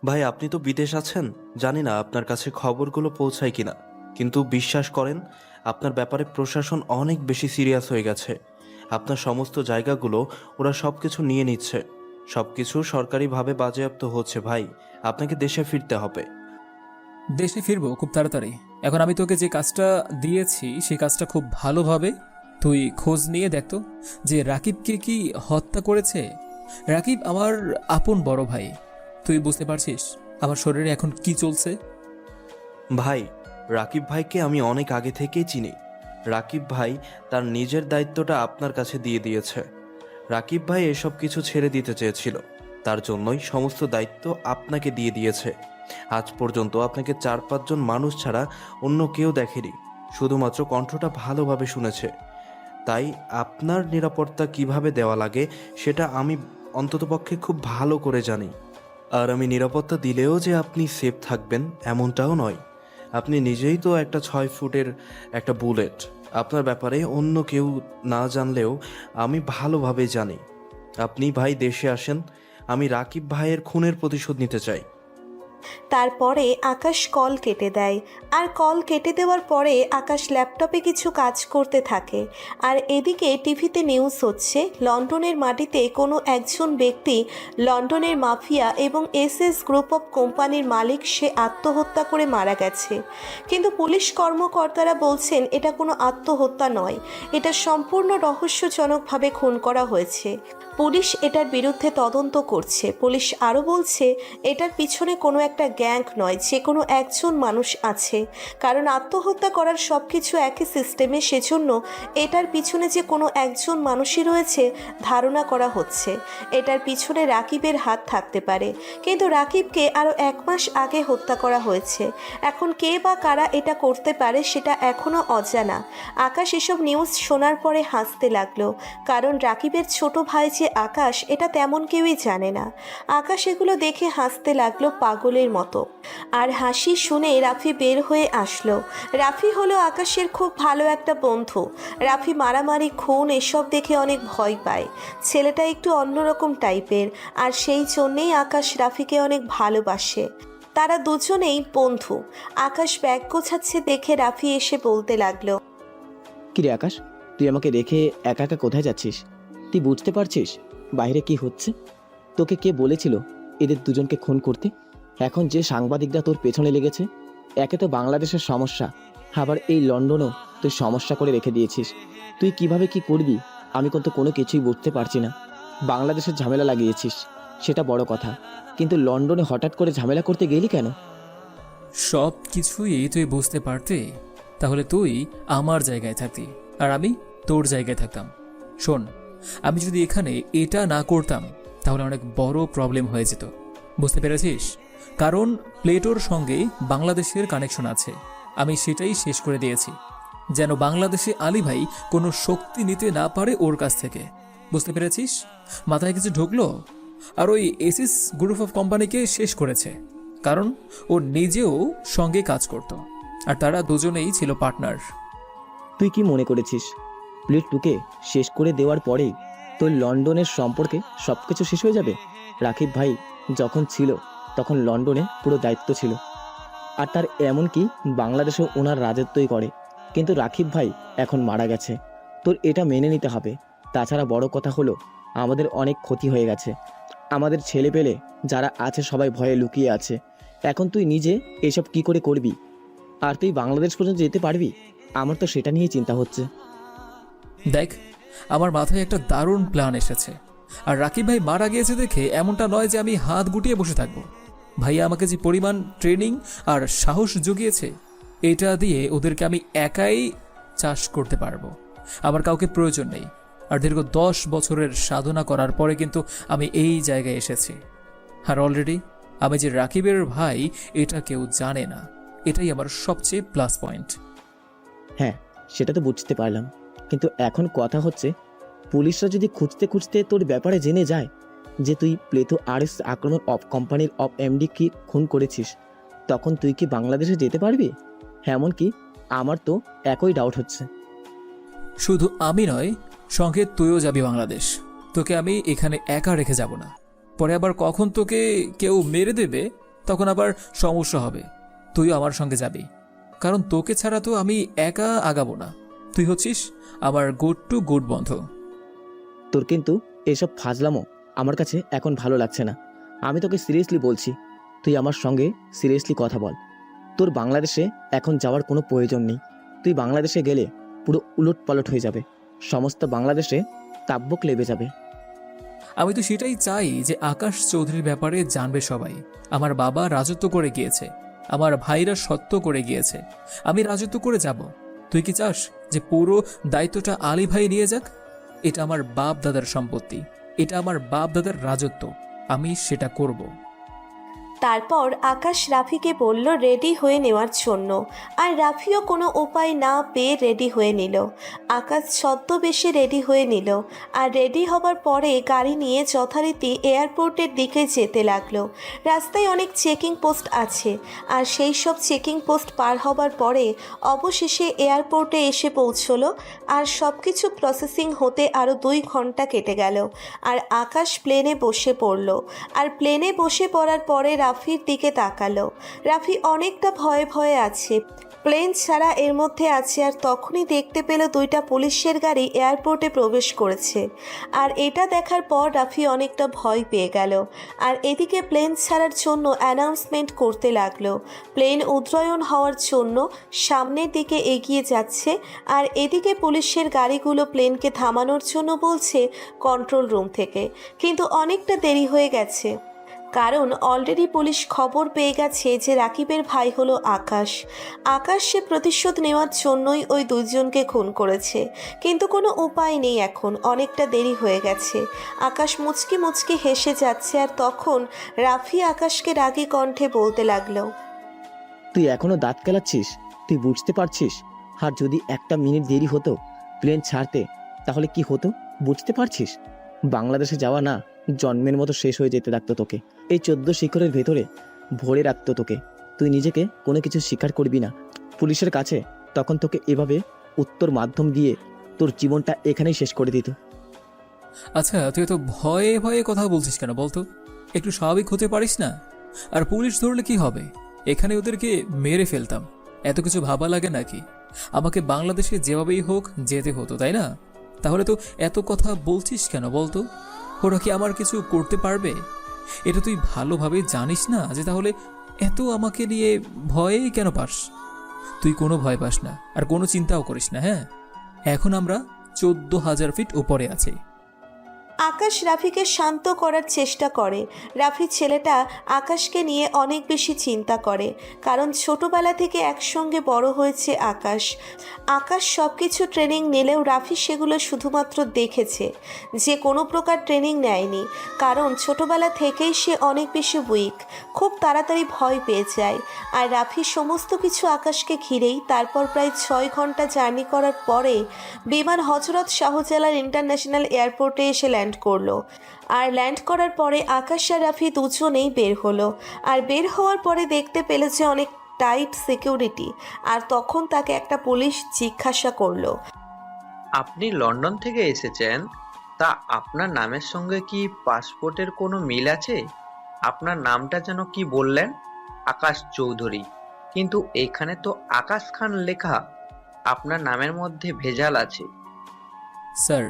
ভাই, আপনি তো বিদেশ আছেন, জানি না আপনার কাছে খবরগুলো পৌঁছায় কিনা, কিন্তু বিশ্বাস করেন, আপনার ব্যাপারে প্রশাসন অনেক বেশি সিরিয়াস হয়ে গেছে। আপনার সমস্ত জায়গাগুলো ওরা সব কিছু নিয়ে নিচ্ছে, সব কিছু সরকারিভাবে বাজেয়াপ্ত হচ্ছে। ভাই, আপনাকে দেশে ফিরতে হবে। দেশে ফিরবো খুব তাড়াতাড়ি। এখন আমি তোকে যে কাজটা দিয়েছি সেই কাজটা খুব ভালোভাবে তুই খোঁজ নিয়ে দেখতো যে রাকিবকে কি হত্যা করেছে। রাকিব আমার আপন বড় ভাই, তুই বুঝতে পারছিস আমার শরীরে এখন কি চলছে। ভাই, রাকিব ভাইকে আমি অনেক আগে থেকেই চিনি। রাকিব ভাই তার নিজের দায়িত্বটা আপনার কাছে দিয়ে দিয়েছে। রাকিব ভাই এসব কিছু ছেড়ে দিতে চেয়েছিল, তার জন্যই সমস্ত দায়িত্ব আপনাকে দিয়ে দিয়েছে। আজ পর্যন্ত আপনাকে 4-5 জন মানুষ ছাড়া অন্য কেউ দেখেনি, শুধুমাত্র কণ্ঠটা ভালোভাবে শুনেছে। তাই আপনার নিরাপত্তা কিভাবে দেওয়া লাগে সেটা আমি অন্ততপক্ষে খুব ভালো করে জানি। আর আমি নিরাপত্তা দিলেও যে আপনি সেফ থাকবেন এমনটাও নয়। আপনি নিজেই তো একটা 6 ফুটের একটা বুলেট। আপনার ব্যাপারে অন্য কেউ না জানলেও আমি ভালোভাবে জানি। আপনি ভাই দেশে আসেন, আমি রাকিব ভাইয়ের খুনের প্রতিশোধ নিতে চাই। তারপরে আকাশ কল কেটে দেয়। আর কল কেটে দেওয়ার পরে আকাশ ল্যাপটপে কিছু কাজ করতে থাকে। আর এদিকে টিভিতে নিউজ হচ্ছে, লন্ডনের মাটিতে কোনো একজন ব্যক্তি, লন্ডনের মাফিয়া এবং এসএস গ্রুপ অফ কোম্পানির মালিক, সে আত্মহত্যা করে মারা গেছে। কিন্তু পুলিশ কর্মকর্তারা বলছেন এটা কোনো আত্মহত্যা নয়, এটা সম্পূর্ণ রহস্যজনকভাবে খুন করা হয়েছে। পুলিশ এটার বিরুদ্ধে তদন্ত করছে। পুলিশ আরও বলছে এটার পিছনে কোনো একটা গ্যাং নয়, যে কোনো একজন মানুষ আছে। কারণ আত্মহত্যা করার সব কিছু একই সিস্টেমে, সেজন্য এটার পিছনে যে কোনো একজন মানুষই রয়েছে ধারণা করা হচ্ছে। এটার পিছনে রাকিবের হাত থাকতে পারে, কিন্তু রাকিবকে আরও 1 মাস আগে হত্যা করা হয়েছে। এখন কে বা কারা এটা করতে পারে সেটা এখনও অজানা। আকাশ এসব নিউজ শোনার পরে হাসতে লাগলো, কারণ রাকিবের ছোট ভাই যে আকাশ এটা তেমন কেউই জানে না। আকাশ এগুলো দেখে হাসতে লাগলো পাগলের মতো। আর হাসি শুনে রাফি বের হয়ে আসলো। রাফি হলো আকাশের খুব ভালো একটা বন্ধু। রাফি মারামারি, খুন এসব দেখে অনেক ভয় পায়। ছেলেটা একটু অন্যরকম টাইপের, আর সেই জন্যেই আকাশ রাফিকে অনেক ভালোবাসে। তারা দুজনেই বন্ধু। আকাশ ব্যাগ গোছাচ্ছে দেখে রাফি এসে বলতে লাগলো, কিরে আকাশ, তুই আমাকে রেখে একা একা কোথায় যাচ্ছিস? তুই বুঝতে পারছিস বাইরে কি হচ্ছে? তোকে কে বলেছিল এদের দুজনকে খুন করতে? এখন যে সাংবাদিকরা তোর পেছনে লেগেছে, একে তো বাংলাদেশের সমস্যা, আবার এই লন্ডনও তুই সমস্যা করে রেখে দিয়েছিস। তুই কিভাবে কি করবি আমি কিন্তু কোনো কিছুই বুঝতে পারছি না। বাংলাদেশের ঝামেলা লাগিয়েছিস সেটা বড় কথা, কিন্তু লন্ডনে হঠাৎ করে ঝামেলা করতে গেলি কেন? সব কিছুই তুই বুঝতে পারতে তাহলে তুই আমার জায়গায় থাকতি আর আমি তোর জায়গায় থাকতাম। শোন, আমি যদি এখানে এটা না করতাম তাহলে অনেক বড় প্রবলেম হয়ে যেত, বুঝতে পেরেছিস? কারণ প্লেটোর সঙ্গে বাংলাদেশের কানেকশন আছে, আমি সেটাই শেষ করে দিয়েছি, যেন বাংলাদেশে আলী ভাই কোনো শক্তি নিতে না পারে ওর কাছ থেকে। বুঝতে পেরেছিস? মাথায় কিছু ঢুকলো? আর ওই এসিস গ্রুপ অফ কোম্পানিকে শেষ করেছে, কারণ ও নিজেও সঙ্গে কাজ করত আর তারা দুজনেই ছিল পার্টনার। তুই কি মনে করেছিস প্লেট টুকে শেষ করে দেওয়ার পরেই তোর লন্ডনের সম্পর্কে সব কিছু শেষ হয়ে যাবে? রাকিব ভাই যখন ছিল তখন লন্ডনে পুরো দায়িত্ব ছিল, আর তার এমনকি বাংলাদেশেও ওনার রাজত্বই করে। কিন্তু রাকিব ভাই এখন মারা গেছে, তোর এটা মেনে নিতে হবে। তাছাড়া বড় কথা হলো আমাদের অনেক ক্ষতি হয়ে গেছে, আমাদের ছেলেপেলে যারা আছে সবাই ভয়ে লুকিয়ে আছে। এখন তুই নিজে এসব কি করে করবি? আর তুই বাংলাদেশ পর্যন্ত যেতে পারবি? আমার তো সেটা নিয়েই চিন্তা হচ্ছে। দেখ, আমার মাথায় একটা দারুণ প্ল্যান এসেছে। আর রাকিব ভাই মারা গিয়েছে দেখে এমনটা নয় যে আমি হাত গুটিয়ে বসে থাকবো। ভাইয়া আমাকে যে পরিমাণ ট্রেনিং আর সাহস জুগিয়েছে, এটা দিয়ে ওদেরকে আমি একাই চাষ করতে পারবো। আমার কাউকে প্রয়োজন নেই। আর দীর্ঘ 10 বছরের সাধনা করার পরে কিন্তু আমি এই জায়গায় এসেছি। আর অলরেডি আমি যে রাকিবের ভাই এটা কেউ জানে না, এটাই আমার সবচেয়ে প্লাস পয়েন্ট। হ্যাঁ, সেটা তো বুঝতে পারলাম, কিন্তু এখন কথা হচ্ছে পুলিশরা যদি খুঁজতে খুঁজতে তোর ব্যাপারে জেনে যায় যে তুই প্লেটো আরএস আক্রমণ অফ কোম্পানির অফ এমডি কি খুন করেছিস, তখন তুই কি বাংলাদেশে যেতে পারবি? এমনকি আমার তো একই ডাউট হচ্ছে। শুধু আমি নয়, সঙ্গে তুইও যাবি বাংলাদেশ। তোকে আমি এখানে একা রেখে যাব না। পরে আবার কখন তোকে কেউ মেরে দেবে তখন আবার সমস্যা হবে। তুইও আমার সঙ্গে যাবি, কারণ তোকে ছাড়া তো আমি একা আগাবো না। তুই হচ্ছিস আমার গুড টু গুড বন্ধু। তোর কিন্তু এসব ফাজলামো আমার কাছে এখন ভালো লাগছে না। আমি তোকে সিরিয়াসলি বলছি, তুই আমার সঙ্গে সিরিয়াসলি কথা বল। তোর বাংলাদেশে এখন যাওয়ার কোনো প্রয়োজন নেই। তুই বাংলাদেশে গেলে পুরো উলট পালট হয়ে যাবে, সমস্ত বাংলাদেশে তাব্বক লেবে যাবে। আমি তো সেটাই চাই যে আকাশ চৌধুরীর ব্যাপারে জানবে সবাই। আমার বাবা রাজত্ব করে গিয়েছে, আমার ভাইরা সত্য করে গিয়েছে, আমি রাজত্ব করে যাব। তুই কি চাস যে পুরো দায়িত্বটা আলী ভাই নিয়ে যাক? এটা আমার বাপ দাদার সম্পত্তি, এটা আমার বাপ দাদার রাজত্ব, আমি সেটা করব। তারপর আকাশ রাফিকে বলল রেডি হয়ে নেওয়ার জন্য, আর রাফিও কোনো উপায় না পেয়ে রেডি হয়ে নিল। আকাশ ছদ্মবেশে রেডি হয়ে নিল, আর রেডি হবার পরে গাড়ি নিয়ে যথারীতি এয়ারপোর্টের দিকে যেতে লাগলো। রাস্তায় অনেক চেকিং পোস্ট আছে, আর সেই সব চেকিং পোস্ট পার হবার পরে অবশেষে এয়ারপোর্টে এসে পৌঁছলো। আর সব কিছু প্রসেসিং হতে আরও 2 ঘন্টা কেটে গেল। আর আকাশ প্লেনে বসে পড়ল, আর প্লেনে বসে পড়ার পরে রাফির দিকে তাকালো। রাফি অনেকটা ভয়ে ভয়ে আছে, প্লেন ছাড়া এর মধ্যে আছে। আর তখনই দেখতে পেল 2টা পুলিশের গাড়ি এয়ারপোর্টে প্রবেশ করেছে। আর এটা দেখার পর রাফি অনেকটা ভয় পেয়ে গেল। আর এদিকে প্লেন ছাড়ার জন্য অ্যানাউন্সমেন্ট করতে লাগলো। প্লেন উড্ডয়ন হওয়ার জন্য সামনের দিকে এগিয়ে যাচ্ছে। আর এদিকে পুলিশের গাড়িগুলো প্লেনকে থামানোর জন্য বলছে কন্ট্রোল রুম থেকে, কিন্তু অনেকটা দেরি হয়ে গেছে, কারণ অলরেডি পুলিশ খবর পেয়ে গেছে যে রাকিবের ভাই হলো আকাশ। আকাশ সে প্রতিশোধ নেওয়ার জন্যই ওই 2 জনকে খুন করেছে, কিন্তু কোনো উপায় নেই, এখন অনেকটা দেরি হয়ে গেছে। আকাশ মুচকি মুচকি হেসে যাচ্ছে। আর তখন রাফি আকাশকে রাগী কণ্ঠে বলতে লাগলো, তুই এখনো দাঁত কেলাচ্ছিস? তুই বুঝতে পারছিস? আর যদি 1 মিনিট দেরি হতো প্লেন ছাড়তে, তাহলে কি হতো বুঝতে পারছিস? বাংলাদেশে যাওয়া না জন্মের মতো শেষ হয়ে যেতে লাগতো তোকে। এই 14 শিখরের ভেতরে ভরে রাখতো তোকে। তুই নিজেকে কোনো কিছু স্বীকার করবি না পুলিশের কাছে, তখন তোকে এভাবে উত্তর মাধ্যম দিয়ে তোর জীবনটা এখানেই শেষ করে দিত। আচ্ছা, তুই তো ভয়ে ভয়ে কথা বলছিস কেন বলতো? একটু স্বাভাবিক হতে পারিস না? আর পুলিশ ধরলে কি হবে? এখানে ওদেরকে মেরে ফেলতাম। এত কিছু ভাবা লাগে নাকি? আমাকে বাংলাদেশে যেভাবেই হোক যেতে হতো, তাই না? তাহলে তো এত কথা বলছিস কেন বলতো? ওরা কি আমার কিছু করতে পারবে? এটা তুই ভালোভাবে জানিস না যে তাহলে এত আমাকে নিয়ে ভয়েই কেন পাস? তুই কোনো ভয় পাস না, আর কোনো চিন্তাও করিস না। হ্যাঁ, এখন আমরা 14,000 ফিট উপরে আছি। আকাশ রাফিকে শান্ত করার চেষ্টা করে। রাফি ছেলেটা আকাশকে নিয়ে অনেক বেশি চিন্তা করে, কারণ ছোটবেলা থেকে একসঙ্গে বড় হয়েছে আকাশ। আকাশ সব কিছু ট্রেনিং নিলেও রাফি সেগুলো শুধুমাত্র দেখেছে, যে কোনো প্রকার ট্রেনিং নেয়নি, কারণ ছোটবেলা থেকেই সে অনেক বেশি উইক, খুব তাড়াতাড়ি ভয় পেয়ে যায়। আর রাফি সমস্ত কিছু আকাশকে ঘিরেই। তারপর প্রায় 6 ঘন্টা জার্নি করার পরে বিমান হজরত শাহজালাল ইন্টারন্যাশনাল এয়ারপোর্টে এসে ল্যান্ড করলো। আর ল্যান্ড করার পরে আকাশ আর রাফি দুজনেই বের হলো। আর বের হওয়ার পরে দেখতে পেল যে অনেক টাইট সিকিউরিটি। আর তখন তাকে একটা পুলিশ জিজ্ঞাসা করলো, আপনি লন্ডন থেকে এসেছেন, তা আপনার নামের সঙ্গে কি পাসপোর্টের কোনো মিল আছে? আপনার নামটা যেন কি বললেন? আকাশ চৌধুরী, কিন্তু এখানে তো আকাশ খান লেখা। আপনার নামের মধ্যে ভেজাল আছে। স্যার,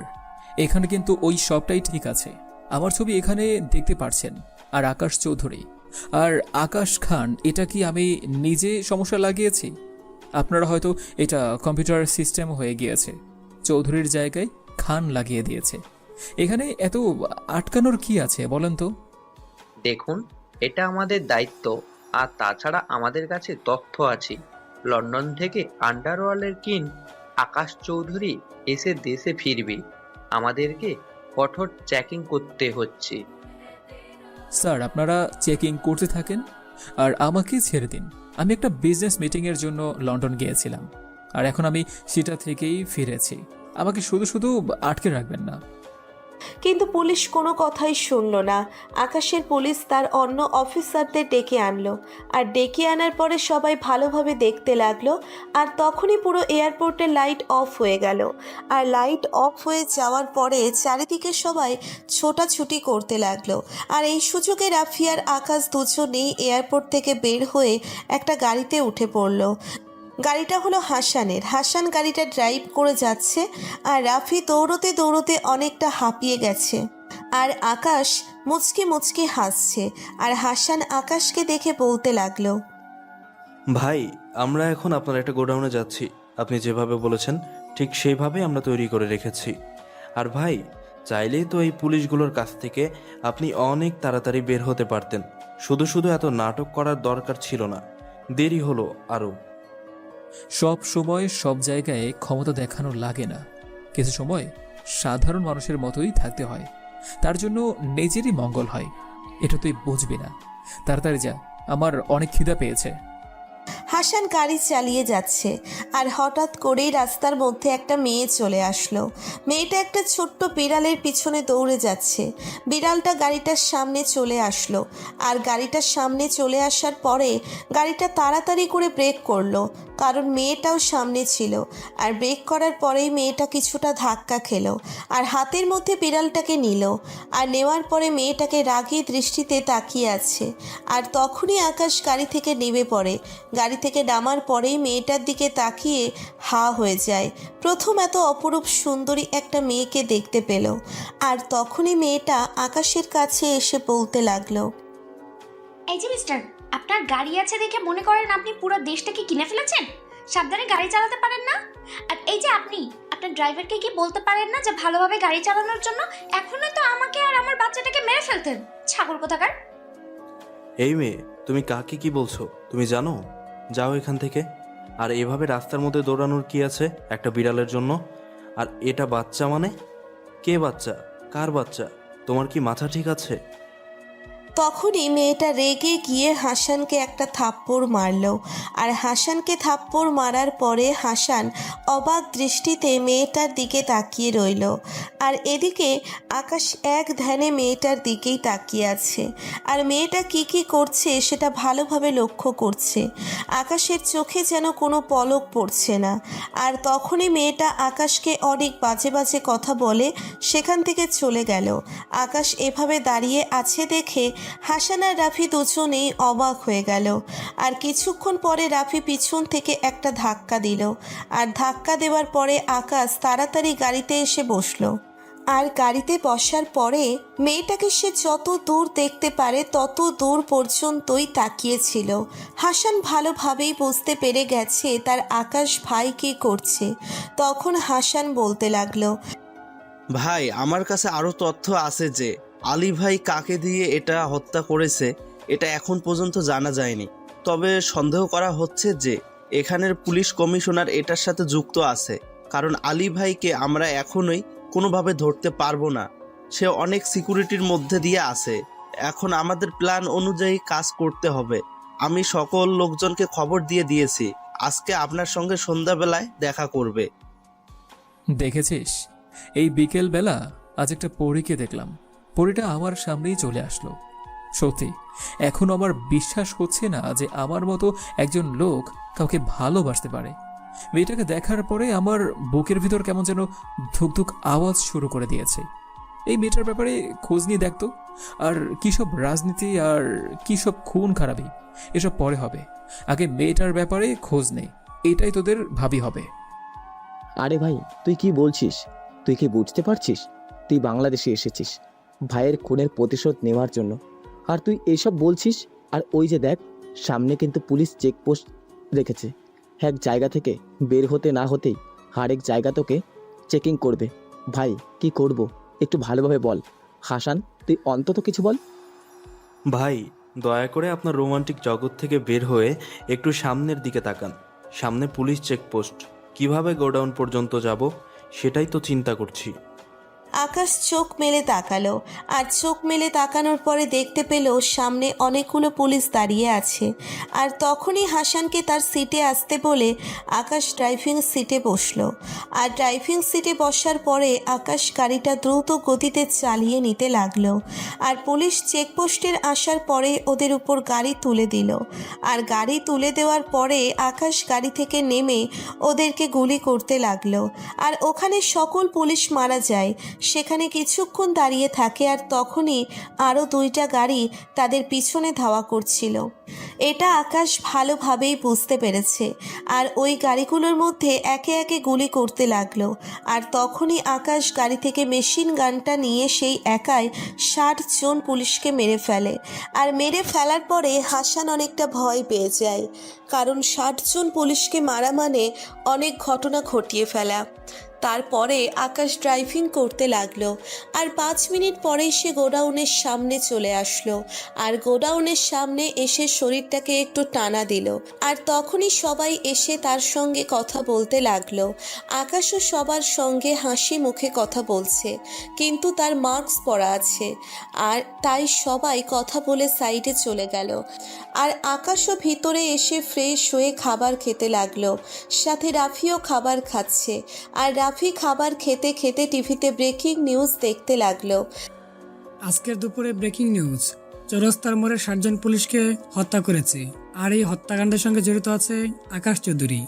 এখানে কিন্তু ওই সবটাই ঠিক আছে। আমার ছবি এখানে দেখতে পারছেন, আর আকাশ চৌধুরী আর আকাশ খান, এটা কি আমি নিজে সমস্যা লাগিয়েছি? আপনারা হয়তো এটা কম্পিউটার সিস্টেম হয়ে গিয়েছে, চৌধুরীর জায়গায় খান লাগিয়ে দিয়েছে। এখানে এত আটকানোর কি আছে বলেন তো? দেখুন, এটা আমাদের দায়িত্ব, আর তাছাড়া আমাদের কাছে তথ্য আছে। লন্ডন থেকে আন্ডারওয়ার্ল্ডের কিং আকাশ চৌধুরী এসে দেশে ফিরবে। আমাদেরকে কঠোর চেকিং করতে হচ্ছে। স্যার, আপনারা চেকিং করতে থাকেন আর আমাকে ছেড়ে দিন। আমি একটা বিজনেস মিটিংয়ের জন্য লন্ডন গিয়েছিলাম, আর এখন আমি সেটা থেকেই ফিরেছি। আমাকে শুধু শুধু আটকে রাখবেন না। কিন্তু পুলিশ কোনো কথাই শুনল না। আকাশের পুলিশ তার অন্য অফিসারদের ডেকে আনলো, আর ডেকে আনার পরে সবাই ভালোভাবে দেখতে লাগলো। আর তখনই পুরো এয়ারপোর্টের লাইট অফ হয়ে গেল। আর লাইট অফ হয়ে যাওয়ার পরে চারিদিকে সবাই ছোটাছুটি করতে লাগলো। আর এই সুযোগে রাফি আর আকাশ দুজনেই এয়ারপোর্ট থেকে বের হয়ে একটা গাড়িতে উঠে পড়ল। গাড়িটা হলো হাসানের। হাসান গাড়িটা ড্রাইভ করে যাচ্ছে, আর রাফি দৌড়তে দৌড়তে অনেকটা হাঁপিয়ে গেছে। আর আকাশ মুচকি মুচকি হাসছে। আর হাসান আকাশকে দেখে বলতে লাগলো, ভাই, আমরা এখন আপনার একটা গোডাউনে যাচ্ছি। আপনি যেভাবে বলেছেন ঠিক সেইভাবে আমরা তৈরি করে রেখেছি। আর ভাই, চাইলেই তো এই পুলিশগুলোর কাছ থেকে আপনি অনেক তাড়াতাড়ি বের হতে পারতেন। শুধু শুধু এত নাটক করার দরকার ছিল না। দেরি হলো আরও। সব সময় সব জায়গায় ক্ষমতা দেখানো লাগে না। কিছু সময় সাধারণ মানুষের মতোই থাকতে হয়, তার জন্য নিজেরই মঙ্গল হয়। এটা তুই বুঝবি না। তাড়াতাড়ি যা, আমার অনেক খিদা পেয়েছে। হাসান গাড়ি চালিয়ে যাচ্ছে, আর হঠাৎ করেই রাস্তার মধ্যে একটা মেয়ে চলে আসলো। মেয়েটা একটা ছোট্ট বিড়ালের পিছনে দৌড়ে যাচ্ছে। বিড়ালটা গাড়িটার সামনে চলে আসলো, আর গাড়িটার সামনে চলে আসার পরে গাড়িটা তাড়াতাড়ি করে ব্রেক করলো, কারণ মেয়েটাও সামনে ছিল। আর ব্রেক করার পরেই মেয়েটা কিছুটা ধাক্কা খেলো, আর হাতের মধ্যে বিড়ালটাকে নিল। আর নেওয়ার পরে মেয়েটাকে রাগী দৃষ্টিতে তাকিয়ে আছে। আর তখনই আকাশ গাড়ি থেকে নেমে পড়ে। গাড়ি থেকে নামার পরেই মেয়েটার দিকে তাকিয়ে হা হয়ে যায়। প্রথম এত অপরূপ সুন্দরী একটা মেয়েকে দেখতে পেল। আর তখনই মেয়েটা আকাশের কাছে এসে বলতে লাগলো, এই যে মিস্টার, আপনার গাড়ি আছে দেখে মনে করেন আপনি পুরো দেশটাকে কিনে ফেলেছেন? সাবধানে গাড়ি চালাতে পারেন না? আর এই যে আপনি আপনার ড্রাইভারকে কি বলতে পারেন না যে ভালোভাবে গাড়ি চালানোর জন্য? এখনই তো আমাকে আর আমার বাচ্চাটাকে মেরে ফেলতেন, ছাগল কোথাকার। এই মেয়ে, তুমি কাকে কি বলছো? তুমি জানো? যাও এখান থেকে। আর এভাবে রাস্তার মধ্যে দৌড়ানোর কি আছে একটা বিড়ালের জন্য? আর এটা বাচ্চা মানে? কে বাচ্চা? কার বাচ্চা? তোমার কি মাথা ঠিক আছে? তখনই মেয়েটা রেগে গিয়ে হাসানকে একটা থাপ্পড় মারল। আর হাসানকে থাপ্পড় মারার পরে হাসান অবাক দৃষ্টিতে মেয়েটার দিকে তাকিয়ে রইল। আর এদিকে আকাশ এক ধ্যানে মেয়েটার দিকেই তাকিয়ে আছে। আর মেয়েটা কি কি করছে সেটা ভালোভাবে লক্ষ্য করছে। আকাশের চোখে যেন কোনো পলক পড়ছে না। আর তখনই মেয়েটা আকাশকে অনেক বাজে বাজে কথা বলে সেখান থেকে চলে গেল। আকাশ এভাবে দাঁড়িয়ে আছে দেখে হাসান আর রাফি দুজনেই অবাক হয়ে গেল। আর কিছুক্ষণ পরে রাফি পিছন থেকে একটা ধাক্কা দিল। আর ধাক্কা দেওয়ার পরে আকাশ তাড়াতাড়ি গাড়িতে এসে বসলো। আর গাড়িতে বসার পরে মেয়েটাকে সে যত দূর দেখতে পারে তত দূর পর্যন্তই তাকিয়েছিল। হাসান ভালোভাবেই বুঝতে পেরে গেছে তার আকাশ ভাই কী করছে। তখন হাসান বলতে লাগলো, ভাই, আমার কাছে আরো তথ্য আছে যে আলী ভাই কাকে দিয়ে এটা হত্যা করেছে এটা এখন পর্যন্ত জানা যায়নি। তবে সন্দেহ করা হচ্ছে যে এখানের পুলিশ কমিশনার এটার সাথে যুক্ত আছে, কারণ আলী ভাইকে আমরা এখনোই কোনোভাবে ধরতে পারবো না। সে অনেক সিকিউরিটির মধ্যে দিয়ে আছে। এখন আমাদের প্ল্যান অনুযায়ী কাজ করতে হবে। আমি সকল লোকজনকে খবর দিয়ে দিয়েছি, আজকে আপনার সঙ্গে সন্ধ্যাবেলায় দেখা করবে। দেখেছিস, এই বিকেল বেলা আজ একটা পরীকে দেখলাম। পরীটা আমার সামনেই চলে আসলো। সত্যি এখন আমার বিশ্বাস হচ্ছে না যে আমার মতো একজন লোক কাউকে ভালোবাসতে পারে। মেয়েটাকে দেখার পরে আমার বুকের ভিতর কেমন যেন ধুকধুক আওয়াজ শুরু করে দিয়েছে। এই মেয়েটার ব্যাপারে খোঁজ নিয়ে দেখতো। আর কী সব রাজনীতি আর কী সব খুন খারাপি এসব পরে হবে, আগে মেয়েটার ব্যাপারে খোঁজ নেই। এটাই তোদের ভাবি হবে। আরে ভাই, তুই কি বলছিস? তুই কি বুঝতে পারছিস? তুই বাংলাদেশে এসেছিস ভাইয়ের খুনের প্রতিশোধ নেওয়ার জন্য, আর তুই এসব বলছিস? আর ওই যে দেখ, সামনে কিন্তু পুলিশ চেকপোস্ট রেখেছে। এক জায়গা থেকে বের হতে না হতেই আরেক জায়গা তোকে চেকিং করবে। ভাই, কি করব একটু ভালোভাবে বল। হাসান, তুই অন্তত কিছু বল। ভাই, দয়া করে আপনার রোমান্টিক জগৎ থেকে বের হয়ে একটু সামনের দিকে তাকান। সামনে পুলিশ চেকপোস্ট। কিভাবে গোডাউন পর্যন্ত যাব সেটাই তো চিন্তা করছি। আকাশ চোখ মেলে তাকালো, আর চোখ মেলে তাকানোর পরে দেখতে পেল সামনে অনেকগুলো পুলিশ দাঁড়িয়ে আছে। আর তখনই হাসানকে তার সিটে আসতে বলে আকাশ ড্রাইভিং সিটে বসলো। আর ড্রাইভিং সিটে বসার পরে আকাশ গাড়িটা দ্রুত গতিতে চালিয়ে নিতে লাগলো। আর পুলিশ চেকপোস্টের আসার পরে ওদের উপর গাড়ি তুলে দিল। আর গাড়ি তুলে দেওয়ার পরে আকাশ গাড়ি থেকে নেমে ওদেরকে গুলি করতে লাগলো। আর ওখানে সকল পুলিশ মারা যায়। সেখানে কিছুক্ষণ দাঁড়িয়ে থাকে, আর তখনই আরও 2টা গাড়ি তাদের পিছনে ধাওয়া করছিল। এটা আকাশ ভালোভাবেই বুঝতে পেরেছে। আর ওই গাড়িগুলোর মধ্যে একে একে গুলি করতে লাগলো। আর তখনই আকাশ গাড়ি থেকে মেশিন গানটা নিয়ে সেই একাই 60 জন পুলিশকে মেরে ফেলে। আর মেরে ফেলার পরে হাসান অনেকটা ভয় পেয়ে যায়, কারণ 60 জন পুলিশকে মারা মানে অনেক ঘটনা ঘটিয়ে ফেলা। তারপরে আকাশ ড্রাইভিং করতে লাগলো। আর 5 মিনিট পরেই সে গোডাউনের সামনে চলে আসলো। আর গোডাউনের সামনে এসে শরীরটাকে একটু টানা দিল। আর তখনই সবাই এসে তার সঙ্গে কথা বলতে লাগলো। আকাশও সবার সঙ্গে হাসি মুখে কথা বলছে, কিন্তু তার মাস্ক পরা আছে। আর তাই সবাই কথা বলে সাইডে চলে গেল। আর আকাশও ভিতরে এসে ফ্রেশ হয়ে খাবার খেতে লাগলো। সাথে রাফিও খাবার খাচ্ছে। আর রাফি খাবার খেতে খেতে টিভিতে ব্রেকিং নিউজ দেখতে লাগলো। আজকের দুপুরে ব্রেকিং নিউজ, চৌরাস্তার মোড়ে 60 জন পুলিশকে হত্যা করেছে। আর এই হত্যাকাণ্ডের সঙ্গে জড়িত আছে আকাশ চৌধুরী।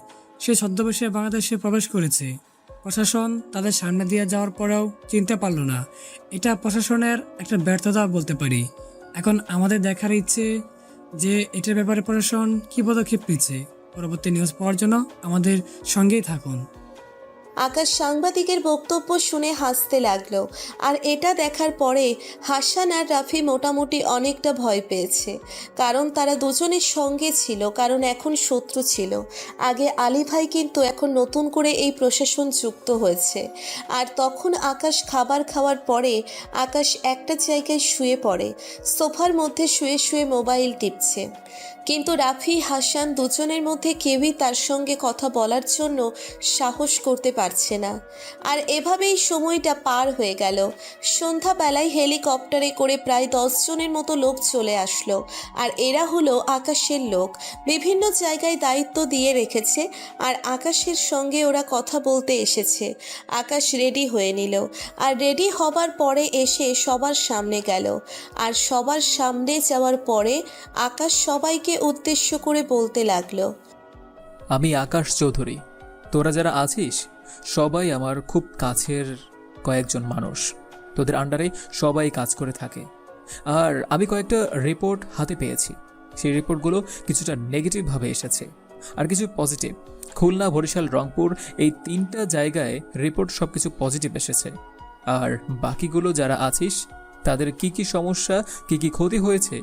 সে ছদ্মবেশে বাংলাদেশে প্রবেশ করেছে। প্রশাসন তাদের সামনে দিয়ে যাওয়ার পরেও চিনতে পারল না। এটা প্রশাসনের একটা ব্যর্থতা বলতে পারি। এখন আমাদের দেখার ইচ্ছে যে এটার ব্যাপারে প্রশাসন কী পদক্ষেপ নিচ্ছে। পরবর্তী নিউজ পাওয়ার জন্য আমাদের সঙ্গেই থাকুন। আকাশ সাংবাদিকের বক্তব্য শুনে হাসতে লাগলো। আর এটা দেখার পরে হাসান আর রাফি মোটামুটি অনেকটা ভয় পেয়েছে, কারণ তারা দুজনের সঙ্গে ছিল, কারণ এখন শত্রু ছিল। আগে আলী ভাই, কিন্তু এখন নতুন করে এই প্রশাসন যুক্ত হয়েছে। আর তখন আকাশ খাবার খাওয়ার পরে আকাশ একটা জায়গায় শুয়ে পড়ে। সোফার মধ্যে শুয়ে শুয়ে মোবাইল টিপছে। কিন্তু রাফি, হাসান দুজনের মধ্যে কেউই তার সঙ্গে কথা বলার জন্য সাহস করতে পারছে না। আর এভাবেই সময়টা পার হয়ে গেল। সন্ধ্যাবেলায় হেলিকপ্টারে করে প্রায় 10 জনের মতো লোক চলে আসলো। আর এরা হলো আকাশের লোক। বিভিন্ন জায়গায় দায়িত্ব দিয়ে রেখেছে। আর আকাশের সঙ্গে ওরা কথা বলতে এসেছে। আকাশ রেডি হয়ে নিল। আর রেডি হবার পরে এসে সবার সামনে গেল। আর সবার সামনে যাওয়ার পরে আকাশ সবাইকে উদ্দেশ্য করে বলতে লাগলো, আমি আকাশ চৌধুরী। তোরা যারা আছিস সবাই আমার খুব কাছের কয়েকজন মানুষ। তোদের আন্ডারে সবাই কাজ করে থাকে। আর আমি কয়েকটা রিপোর্ট হাতে পেয়েছি। সেই রিপোর্টগুলো কিছুটা নেগেটিভভাবে এসেছে, আর কিছু পজিটিভ। খুলনা, বরিশাল, রংপুর, এই 3টা জায়গায় রিপোর্ট সব কিছু পজিটিভ এসেছে। আর বাকিগুলো যারা আছিস তাদের কি কি সমস্যা, কি কি ক্ষতি হয়েছে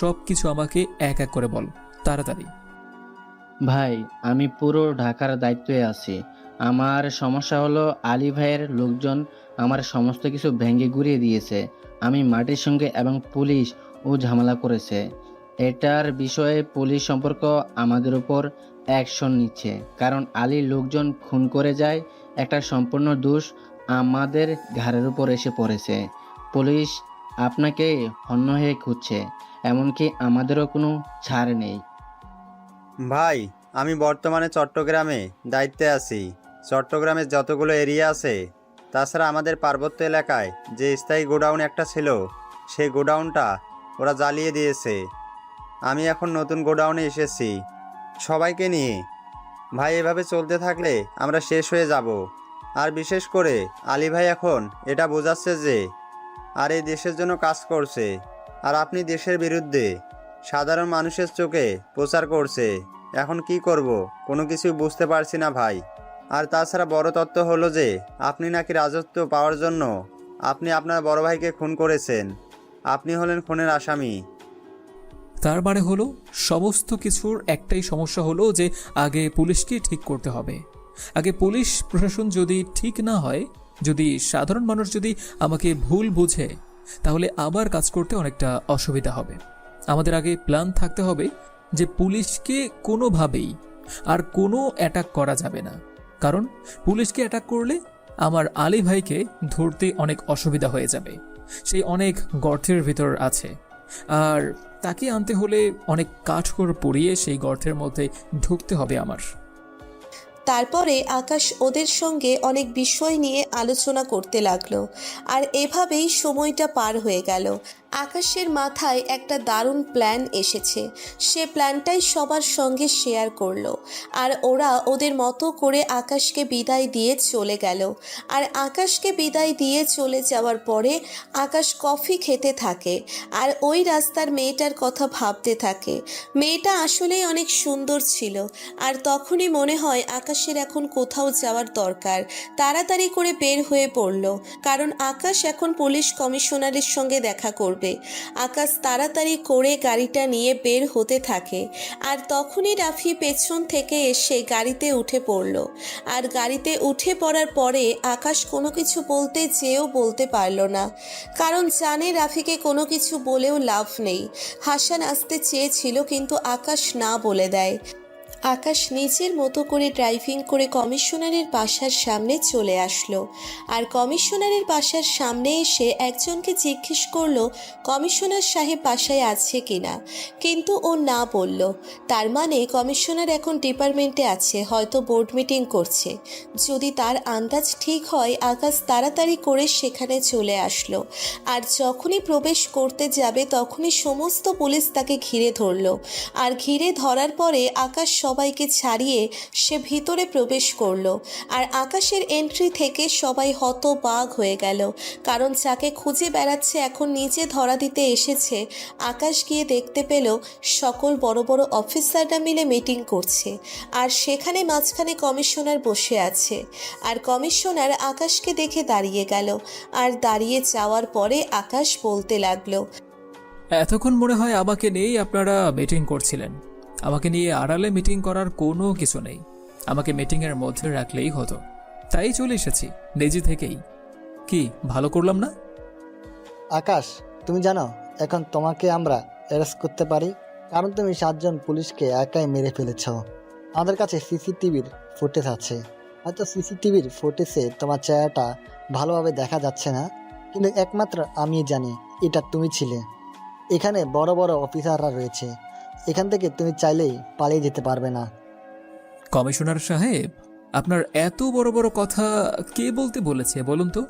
সব কিছু আমাকে এক এক করে বল, তাড়াতাড়ি। ভাই, আমি পুরো ঢাকার দায়িত্বে আছি। আমার সমস্যা হলো আলী ভাইয়ের লোকজন আমার সমস্ত কিছু ভেঙে গুঁড়িয়ে দিয়েছে। আমি মাটির সঙ্গে এবং পুলিশ ও ঝামেলা করেছে। এটার বিষয়ে পুলিশ সম্পর্ক আমাদের উপর অ্যাকশন নিচ্ছে, কারণ আলীর লোকজন খুন করে যায়। একটা সম্পূর্ণ দোষ আমাদের ঘাড়ের উপর এসে পড়েছে। পুলিশ আপনাকে হন্য হয়ে খুঁজছে, এমনকি আমাদেরও কোনো ছাড় নেই। ভাই, আমি বর্তমানে চট্টগ্রামে দায়িত্বে আছি। চট্টগ্রামের যতগুলো এরিয়া আছে, তাছাড়া আমাদের পার্বত্য এলাকায় যে স্থায়ী গোডাউন একটা ছিল, সেই গোডাউনটা ওরা জ্বালিয়ে দিয়েছে। আমি এখন নতুন গোডাউনে এসেছি সবাইকে নিয়ে। ভাই, এভাবে চলতে থাকলে আমরা শেষ হয়ে যাব। আর বিশেষ করে আলী ভাই এখন এটা বোঝাচ্ছে যে আর এই দেশের জন্য কাজ করছে, আর আপনি দেশের বিরুদ্ধে সাধারণ মানুষের চোখে প্রচার করছে। এখন কি করব কোনো কিছু বুঝতে পারছি না ভাই। আর তাছাড়া বড় তথ্য হলো যে আপনি নাকি রাজত্ব পাওয়ার জন্য আপনি আপনার বড় ভাইকে খুন করেছেন। আপনি হলেন খুনের আসামি। তার মানে হলো সমস্ত কিছুর একটাই সমস্যা হলো যে আগে পুলিশকে ঠিক করতে হবে। আগে পুলিশ প্রশাসন যদি ঠিক না হয়, যদি সাধারণ মানুষ যদি আমাকে ভুল বুঝে, তাহলে আবার কাজ করতে অনেকটা অসুবিধা হবে। আমাদের আগে প্ল্যান থাকতে হবে যে পুলিশকে কোনোভাবেই আর কোনো অ্যাটাক করা যাবে না, কারণ পুলিশকে অ্যাটাক করলে আমার আলী ভাইকে ধরতে অনেক অসুবিধা হয়ে যাবে। সেই অনেক গর্তের ভিতর আছে, আর তাকে আনতে হলে অনেক কাঠখড় পুড়িয়ে সেই গর্তের মধ্যে ঢুকতে হবে আমার। তারপরে আকাশ ওদের সঙ্গে অনেক বিষয় নিয়ে আলোচনা করতে লাগলো। আর এভাবেই সময়টা পার হয়ে গেল। আকাশের মাথায় একটা দারুণ প্ল্যান এসেছে। সে প্ল্যানটাই সবার সঙ্গে শেয়ার করলো। আর ওরা ওদের মতো করে আকাশকে বিদায় দিয়ে চলে গেল। আর আকাশকে বিদায় দিয়ে চলে যাওয়ার পরে আকাশ কফি খেতে থাকে আর ওই রাস্তার মেয়েটার কথা ভাবতে থাকে। মেয়েটা আসলেই অনেক সুন্দর ছিল। আর তখনই মনে হয় আকাশের এখন কোথাও যাওয়ার দরকার। তাড়াতাড়ি করে বের হয়ে পড়ল, কারণ আকাশ এখন পুলিশ কমিশনারের সঙ্গে দেখা করবে। আকাশ তাড়াতাড়ি করে গাড়িটা নিয়ে বের হতে থাকে। আর তখনই রাফি পেছন থেকে এসে গাড়িতে উঠে পড়ল। আর গাড়িতে উঠে পড়ার পরে আকাশ কোনো কিছু বলতে চেয়েও বলতে পারল না, কারণ জানে রাফিকে কোনো কিছু বলেও লাভ নেই। হাসান আসতে চেয়েছিল, কিন্তু আকাশ না বলে দেয়। আকাশ নিজের মতো করে ড্রাইভিং করে কমিশনারের বাসার সামনে চলে আসলো। আর কমিশনারের বাসার সামনে এসে একজনকে জিজ্ঞেস করলো কমিশনার সাহেব বাসায় আছে কিনা, কিন্তু ও না বলল। তার মানে কমিশনার এখন ডিপার্টমেন্টে আছে, হয়তো বোর্ড মিটিং করছে। যদি তার আন্দাজ ঠিক হয়, আকাশ তাড়াতাড়ি করে সেখানে চলে আসলো। আর যখনই প্রবেশ করতে যাবে তখনই সমস্ত পুলিশ তাকে ঘিরে ধরলো। আর ঘিরে ধরার পরে আকাশ সবাইকে ছাড়িয়ে সে ভিতরে প্রবেশ করলো। আর আকাশের এন্ট্রি থেকে সবাই হতবাক হয়ে গেল, কারণ যাকে খুঁজে বেড়াচ্ছে এখন নিজে ধরা দিতে এসেছে। আকাশ গিয়ে দেখতে পেল সকল বড় বড় অফিসাররা মিলে মিটিং করছে, আর সেখানে মাঝখানে কমিশনার বসে আছে। আর কমিশনার আকাশকে দেখে দাঁড়িয়ে গেল। আর দাঁড়িয়ে যাওয়ার পরে আকাশ বলতে লাগলো, এতক্ষণ মনে হয় আমাকে নিয়েই আপনারা মিটিং করছিলেন। আমাকে নিয়ে আড়ালে মিটিং করার কোনো কিছু নেই, আমাকে মিটিংয়ের মধ্যে রাখলেই হতো, তাই চলে এসেছি নিজে থেকেই। কি ভালো করলাম না? আকাশ, তুমি জানো এখন তোমাকে আমরা অ্যারেস্ট করতে পারি, কারণ তুমি 7 জন পুলিশকে একাই মেরে ফেলেছ। আমাদের কাছে সিসিটিভির ফুটেজ আছে। হয়তো সিসিটিভির ফুটেজে তোমার চেহারাটা ভালোভাবে দেখা যাচ্ছে না, কিন্তু একমাত্র আমি জানি এটা তুমি ছিলে। এখানে বড় বড় অফিসাররা রয়েছে, এখান থেকে তুমি চাইলেই পালিয়ে যেতে পারবে না। কমিশনার সাহেব, আপনার এত বড় বড় কথা কে বলতে বলেছে বলুন তো?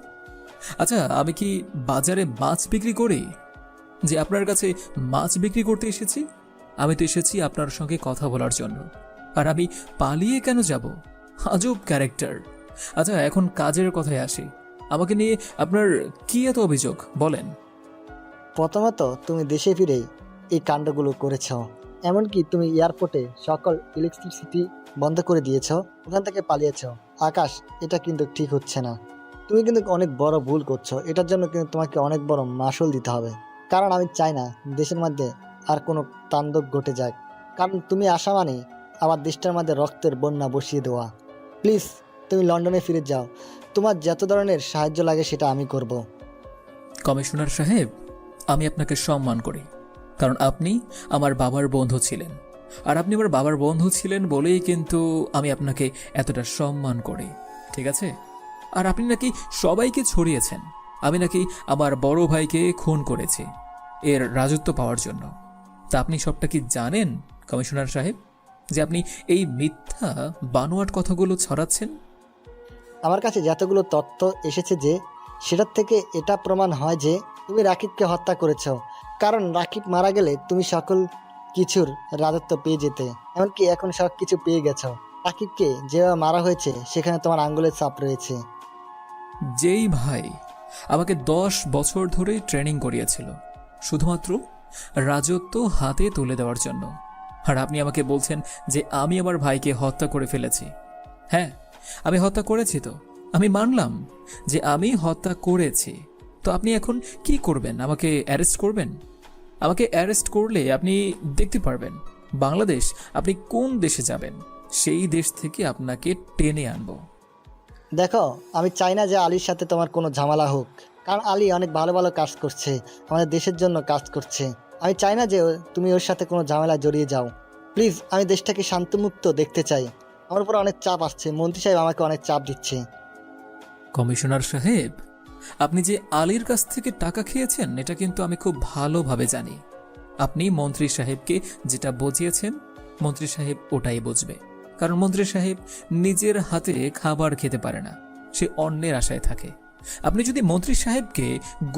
আচ্ছা, আমি কি বাজারে মাছ বিক্রি করি যে আপনার কাছে মাছ বিক্রি করতে এসেছি? আমি তো এসেছি আপনার সঙ্গে কথা বলার জন্য। আর আমি পালিয়ে কেন যাব? আজব ক্যারেক্টার। আচ্ছা, এখন কাজের কথায় আসি। আমাকে নিয়ে আপনার কি এত অভিযোগ বলেন? প্রথমত, তুমি দেশে ফিরেই এই কাণ্ডগুলো করেছ। এমনকি তুমি এয়ারপোর্টে সকল ইলেকট্রিসিটি বন্ধ করে দিয়েছ, ওখান থেকে পালিয়েছ। আকাশ, এটা কিন্তু ঠিক হচ্ছে না। তুমি কিন্তু অনেক বড় ভুল করছো। এটার জন্য কিন্তু তোমাকে অনেক বড় মাসুল দিতে হবে, কারণ আমি চাই না দেশের মধ্যে আর কোনো তাণ্ডব ঘটে যাক। কারণ তুমি আসা মানে আমার দেশটার মধ্যে রক্তের বন্যা বসিয়ে দেওয়া। প্লিজ, তুমি লন্ডনে ফিরে যাও। তোমার যত ধরনের সাহায্য লাগে সেটা আমি করব। কমিশনার সাহেব, আমি আপনাকে সম্মান করি, কারণ আপনি আমার বাবার বন্ধু ছিলেন। আর আপনি আমার বাবার বন্ধু ছিলেন বলেই কিন্তু আমি আপনাকে এতটা সম্মান করি, ঠিক আছে? আর আপনি নাকি সবাইকে ছড়িয়েছেন আমি নাকি আমার বড় ভাইকে খুন করেছি এর রাজত্ব পাওয়ার জন্য। তা আপনি সবটা কি জানেন কমিশনার সাহেব, যে আপনি এই মিথ্যা বানোয়াট কথাগুলো ছড়াচ্ছেন? আমার কাছে যতগুলো তথ্য এসেছে যে সেটার থেকে এটা প্রমাণ হয় যে তুমি রাকিবকে হত্যা করেছ, কারণ রাকিব মারা গেলে তুমি সকল কিছুর রাজত্ব পেয়ে যেতে। এমনকি এখন সব কিছু পেয়ে গেছো। রাকিবকে যেভাবে মারা হয়েছে সেখানে তোমার আঙ্গুলের ছাপ রয়েছে। যেই ভাই আমাকে 10 বছর ধরে ট্রেনিং করিয়েছিল শুধুমাত্র রাজত্ব হাতে তুলে দেওয়ার জন্য, আর আপনি আমাকে বলছেন যে আমি আমার ভাইকে হত্যা করে ফেলেছি। হ্যাঁ, আমি হত্যা করেছি, তো আমি মানলাম যে আমি হত্যা করেছি। তো আপনি এখন কি করবেন? আমাকে অ্যারেস্ট করবেন? আমাকে অ্যারেস্ট করলে আপনি দেখতে পারবেন বাংলাদেশ আপনি কোন দেশে যাবেন, সেই দেশ থেকে আপনাকে টেনে আনবো। দেখো, আমি চাই না যে আলীর সাথে তোমার কোনো ঝামেলা হোক, কারণ আলী অনেক ভালো ভালো কাজ করছে, আমাদের দেশের জন্য কাজ করছে। আমি চাই না যে তুমি ওর সাথে কোনো ঝামেলা জড়িয়ে যাও। প্লিজ, আমি দেশটাকে শান্তমুক্ত দেখতে চাই। আমার উপর অনেক চাপ আসছে, মন্ত্রী সাহেব আমাকে অনেক চাপ দিচ্ছে। কমিশনার সাহেব, আপনি যে আলীর কাছ থেকে টাকা খেয়েছেন এটা কিন্তু আমি খুব ভালোভাবে জানি। আপনি মন্ত্রী সাহেবকে যেটা বুঝিয়েছেন, মন্ত্রী সাহেব ওটাই বুঝবে। কারণ মন্ত্রী সাহেব নিজের হাতে খাবার খেতে পারে না, সে অন্যের আশায় থাকে। আপনি যদি মন্ত্রী সাহেবকে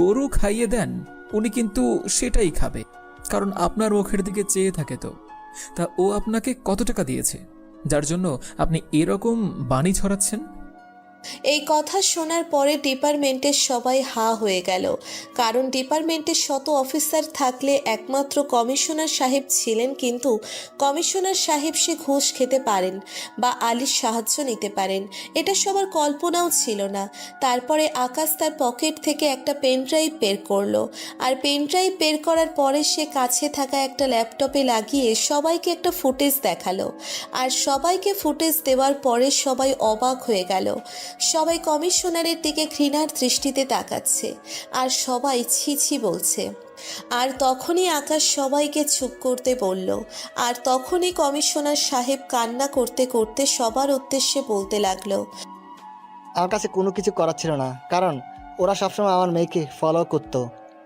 গরু খাইয়ে দেন, উনি কিন্তু সেটাই খাবে, কারণ আপনার মুখের দিকে চেয়ে থাকে। তো তা ও আপনাকে কত টাকা দিয়েছে যার জন্য আপনি এরকম বাণী ছড়াচ্ছেন? এই কথা শোনার পরে ডিপার্টমেন্টের সবাই হা হয়ে গেল, কারণ ডিপার্টমেন্টের শত অফিসার থাকলে একমাত্র কমিশনার সাহেব ছিলেন, কিন্তু কমিশনার সাহেব সে ঘুষ খেতে পারেন বা আলীর সাহায্য নিতে পারেন, এটা সবার কল্পনাও ছিল না। তারপরে আকাশ তার পকেট থেকে একটা পেন ড্রাইভ বের করলো, আর পেন ড্রাইভ বের করার পরে সে কাছে থাকা একটা ল্যাপটপে লাগিয়ে সবাইকে একটা ফুটেজ দেখালো। আর সবাইকে ফুটেজ দেওয়ার পরে সবাই অবাক হয়ে গেল। সবাই কমিশনারের দিকে ঘৃণার দৃষ্টিতে তাকাচ্ছে আর সবাই ছি ছি বলছে। আর তখনই আকাশ সবাইকে চুপ করতে বলল। আর তখনই কমিশনার সাহেব কান্না করতে করতে সবার উদ্দেশ্যে বলতে লাগলো, আমার কাছে কোনো কিছু করার ছিল না, কারণ ওরা সবসময় আমার মেয়েকে ফলো করতো।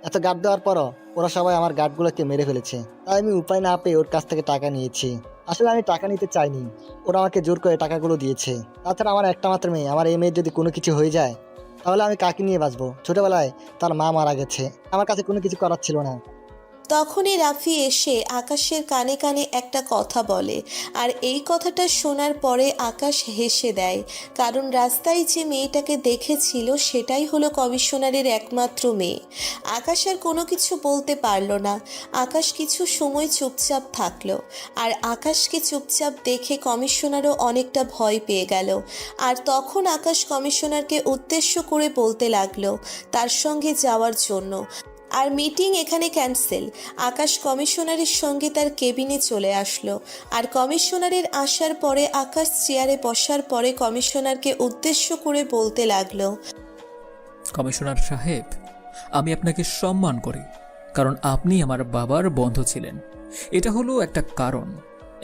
এত গার্ড দেওয়ার পরও ওরা সবাই আমার গার্ডগুলোকে মেরে ফেলেছে, তাই আমি উপায় না পেয়ে ওর কাছ থেকে টাকা নিয়েছি। আসলে আমি টাকা নিতে চাইনি, ওরা আমাকে জোর করে টাকাগুলো দিয়েছে। তাছাড়া আমার একটা মাত্র মেয়ে, আমার এই মেয়ের যদি কোনো কিছু হয়ে যায় তাহলে আমি কাকে নিয়ে বাঁচবো? ছোটোবেলায় তার মা মারা গেছে, আমার কাছে কোনো কিছু করার ছিল না। তখনই রাফি এসে আকাশের কানে কানে একটা কথা বলে। আর এই কথাটা শোনার পরে আকাশ হেসে দেয়, কারণ রাস্তায় যে মেয়েটাকে দেখেছিল সেটাই হলো কমিশনারের একমাত্র মেয়ে। আকাশ আর কোনো কিছু বলতে পারলো না। আকাশ কিছু সময় চুপচাপ থাকলো, আর আকাশকে চুপচাপ দেখে কমিশনারও অনেকটা ভয় পেয়ে গেল। আর তখন আকাশ কমিশনারকে উদ্দেশ্য করে বলতে লাগলো তার সঙ্গে যাওয়ার জন্য। আর মিটিং এখানে ক্যান্সেল। আকাশ কমিশনারের সঙ্গে তার কেবিনে চলে আসলো। আর কমিশনারের আসার পরে আকাশ চেয়ারে বসার পরে কমিশনারকে উদ্দেশ্য করে বলতে লাগলো, কমিশনার সাহেব, আমি আপনাকে সম্মান করি, কারণ আপনি আমার বাবার বন্ধু ছিলেন। এটা হলো একটা কারণ।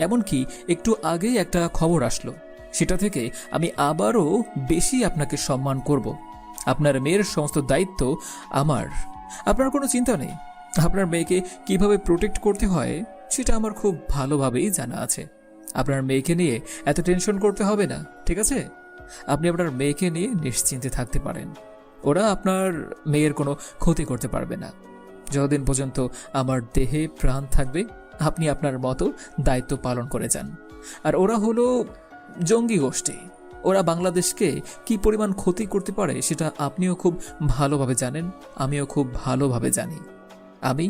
এমনকি একটু আগেই একটা খবর আসলো, সেটা থেকে আমি আবারও বেশি আপনাকে সম্মান করব। আপনার মেয়ের সমস্ত দায়িত্ব আমার। আপনার কোনো চিন্তা নেই। আপনার মেয়েকে কিভাবে প্রোটেক্ট করতে হয় সেটা আমার খুব ভালোভাবেই জানা আছে। আপনার মেয়েকে নিয়ে এত টেনশন করতে হবে না, ঠিক আছে? আপনি আপনার মেয়েকে নিয়ে নিশ্চিন্তে থাকতে পারেন। ওরা আপনার মেয়ের কোনো ক্ষতি করতে পারবে না। যতদিন পর্যন্ত আমার দেহে প্রাণ থাকবে আপনি আপনার মতো দায়িত্ব পালন করে যান। আর ওরা হলো জঙ্গি গোষ্ঠী। ওরা বাংলাদেশকে কি পরিমাণ ক্ষতি করতে পারে সেটা আপনিও খুব ভালোভাবে জানেন, আমিও খুব ভালোভাবে জানি। আমি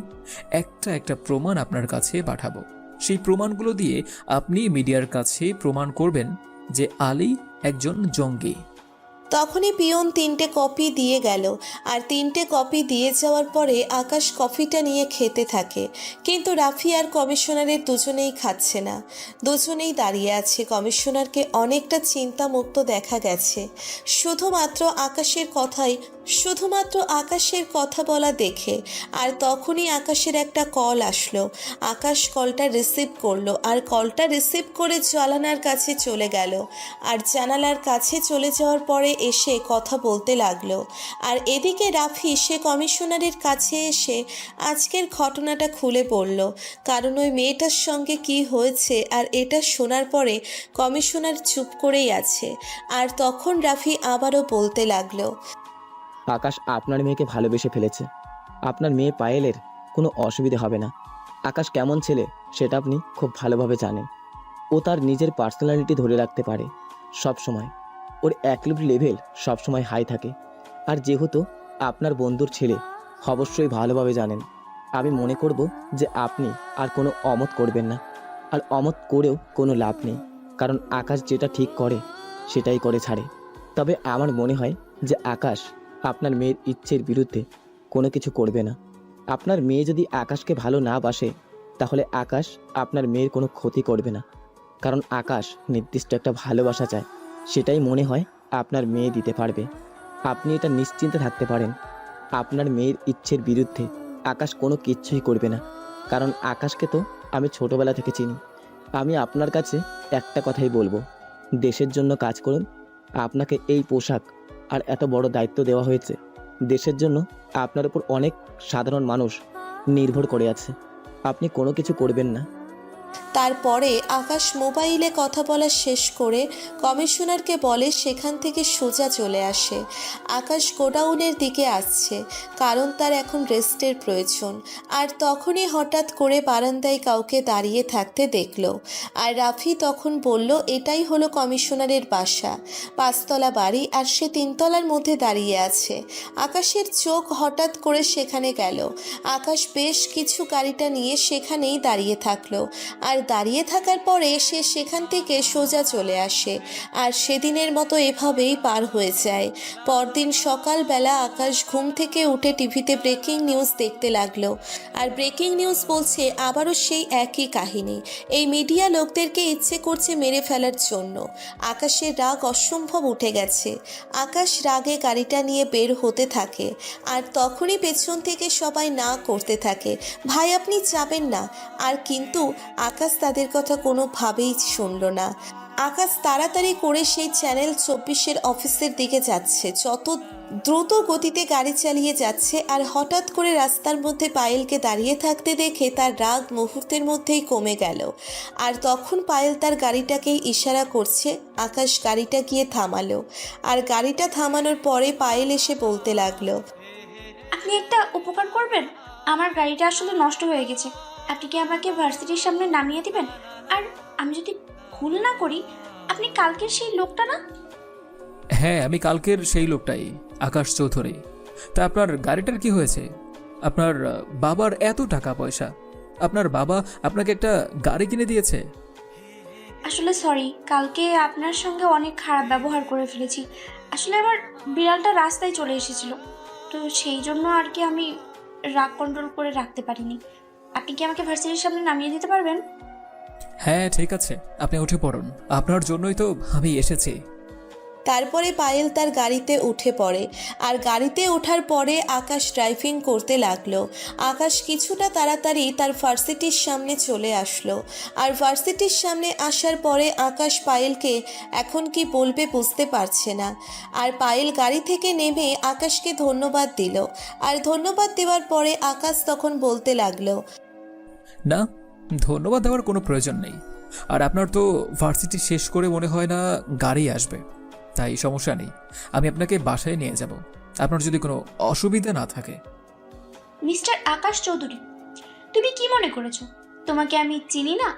একটা প্রমাণ আপনার কাছে পাঠাবো। সেই প্রমাণগুলো দিয়ে আপনি মিডিয়ার কাছে প্রমাণ করবেন যে আলী একজন জঙ্গি। তখনই পিয়ন 3টে কপি দিয়ে গেল। আর 3টে কপি দিয়ে যাওয়ার পরে আকাশ কফিটা নিয়ে খেতে থাকে, কিন্তু রাফি আর কমিশনারের দুজনেই খাচ্ছে না। দুজনেই দাঁড়িয়ে আছে। কমিশনারকে অনেকটা চিন্তামুক্ত দেখা গেছে, শুধুমাত্র আকাশের কথা বলা দেখে। আর তখনই আকাশের একটা কল আসলো। আকাশ কলটা রিসিভ করলো, আর কলটা রিসিভ করে জানালার কাছে চলে গেল। আর জানালার কাছে চলে যাওয়ার পরে এসে কথা বলতে লাগলো। আর এদিকে রাফি সে কমিশনারের কাছে এসে আজকের ঘটনাটা খুলে বলল, কারণ ওই মেয়েটার সঙ্গে কি হয়েছে। আর এটা শোনার পরে কমিশনার চুপ করেই আছে। আর তখন রাফি আবারও বলতে লাগলো, আকাশ আপনার মেয়েকে ভালোবেসে ফেলেছে। আপনার মেয়ে পায়েলের কোনো অসুবিধা হবে না। আকাশ কেমন ছেলে সেটা আপনি খুব ভালোভাবে জানেন। ও তার নিজের পার্সোনালিটি ধরে রাখতে পারে সব সময়। ওর অ্যাক্টিভিটি লেভেল সবসময় হাই থাকে। আর যেহেতু আপনার বন্ধুর ছেলে, অবশ্যই ভালোভাবে জানেন। আমি মনে করব যে আপনি আর কোনো অমত করবেন না। আর অমত করেও কোনো লাভ নেই, কারণ আকাশ যেটা ঠিক করে সেটাই করে ছাড়ে। তবে আমার মনে হয় যে আকাশ আপনার মেয়ের ইচ্ছের বিরুদ্ধে কোনো কিছু করবে না। আপনার মেয়ে যদি আকাশকে ভালো না বাসে তাহলে আকাশ আপনার মেয়ের কোনো ক্ষতি করবে না, কারণ আকাশ নির্দিষ্ট একটা ভালোবাসা চায়। সেটাই মনে হয় আপনার মেয়ে দিতে পারবে। আপনি এটা নিশ্চিন্তে থাকতে পারেন। আপনার মেয়ের ইচ্ছের বিরুদ্ধে আকাশ কোনো কিচ্ছুই করবে না, কারণ আকাশকে তো আমি ছোটোবেলা থেকে চিনি। আমি আপনার কাছে একটা কথাই বলবো, দেশের জন্য কাজ করুন। আপনাকে এই পোশাক আর এত বড় দায়িত্ব দেওয়া হয়েছে। দেশের জন্য আপনার উপর অনেক সাধারণ মানুষ নির্ভর করে আছে। আপনি কোনো কিছু করবেন না। তারপরে আকাশ মোবাইলে কথা বলা শেষ করে কমিশনারকে বলে সেখান থেকে সোজা চলে আসে। আকাশ গোডাউনের দিকে আসছে, কারণ তার এখন রেস্টের প্রয়োজন। আর তখনই হঠাৎ করে বারান্দায় কাউকে দাঁড়িয়ে থাকতে দেখলো। আর রাফি তখন বলল এটাই হলো কমিশনারের বাসা, 5 তলা বাড়ি, আর সে 3 তলার মধ্যে দাঁড়িয়ে আছে। আকাশের চোখ হঠাৎ করে সেখানে গেল। আকাশ বেশ কিছু গাড়িটা নিয়ে সেখানেই দাঁড়িয়ে থাকলো। আর দাঁড়িয়ে থাকার পরে সে সেখান থেকে সোজা চলে আসে। আর সেদিনের মতো এভাবেই পার হয়ে যায়। পরদিন সকালবেলা আকাশ ঘুম থেকে উঠে টিভিতে ব্রেকিং নিউজ দেখতে লাগলো। আর ব্রেকিং নিউজ বলছে আবারও সেই একই কাহিনী। এই মিডিয়া লোকদেরকে ইচ্ছে করছে মেরে ফেলার জন্য। আকাশের রাগ অসম্ভব উঠে গেছে। আকাশ রাগে গাড়িটা নিয়ে বের হতে থাকে। আর তখনই পেছন থেকে সবাই না করতে থাকে, ভাই আপনি যাবেন না। আর কিন্তু আকাশ তাদের কথা কোনোভাবেই শুনল না। আকাশ তাড়াতাড়ি করে সেই চ্যানেল 24-এর অফিসের দিকে যাচ্ছে। যত দ্রুত গতিতে গাড়ি চালিয়ে যাচ্ছে। আর হঠাৎ করে রাস্তার মধ্যে পায়েলকে দাঁড়িয়ে থাকতে দেখে তার রাগ মুহূর্তের মধ্যেই কমে গেল। আর তখন পায়েল তার গাড়িটাকেই ইশারা করছে। আকাশ গাড়িটা গিয়ে থামালো। আর গাড়িটা থামানোর পরে পায়েল এসে বলতে লাগলো, আপনি একটা উপকার করবেন, আমার গাড়িটা আসলে নষ্ট হয়ে গেছে। আপনি কি আমাকে ভার্সিটির সামনে নামিয়ে দিবেন? আর আমি যদি ভুল না করি, আপনি কালকের সেই লোকটা না? হ্যাঁ, আমি কালকের সেই লোকটাই, আকাশ চৌধুরী। তা আপনার গাড়িটার কি হয়েছে? আপনার বাবার এত টাকা পয়সা, আপনার বাবা আপনাকে একটা গাড়ি কিনে দিয়েছে? আসলে সরি, কালকে আপনার সঙ্গে অনেক খারাপ ব্যবহার করে ফেলেছি। আসলে আমার বিড়ালটা রাস্তায় চলে এসেছিল, তো সেই জন্য আর কি আমি রাগ কন্ট্রোল করে রাখতে পারিনি। আপনি কি আমাকে ভার্সিটির সামনে নামিয়ে দিতে পারবেন? হ্যাঁ ঠিক আছে, আপনি উঠে পড়ুন, আপনার জন্যই তো আমি এসেছি। তারপরে পায়েল তার গাড়িতে উঠে পড়ে। আর গাড়িতে ওঠার পরে আকাশ ড্রাইভিং করতে লাগলো। আকাশ কিছুটা তাড়াতাড়ি তার ভার্সিটির সামনে চলে আসলো। আর ভার্সিটির সামনে আসার পরে আকাশ পায়েলকে এখন কি বলবে বুঝতে পারছে না। আর পায়েল গাড়ি থেকে নেমে আকাশকে ধন্যবাদ দিল। আর ধন্যবাদ দেওয়ার পরে আকাশ তখন বলতে লাগলো, না, ধন্যবাদ দেওয়ার কোনো প্রয়োজন নেই। আর আপনার তো ভার্সিটি শেষ করে মনে হয় না গাড়ি আসবে, তাই সমস্যা নেই, আমি আপনাকে বাসায় নিয়ে যাব, আপনার যদি কোনো অসুবিধা না থাকে। মিস্টার আকাশ চৌধুরী, তুমি কি মনে করেছো তোমাকে আমি চিনি না?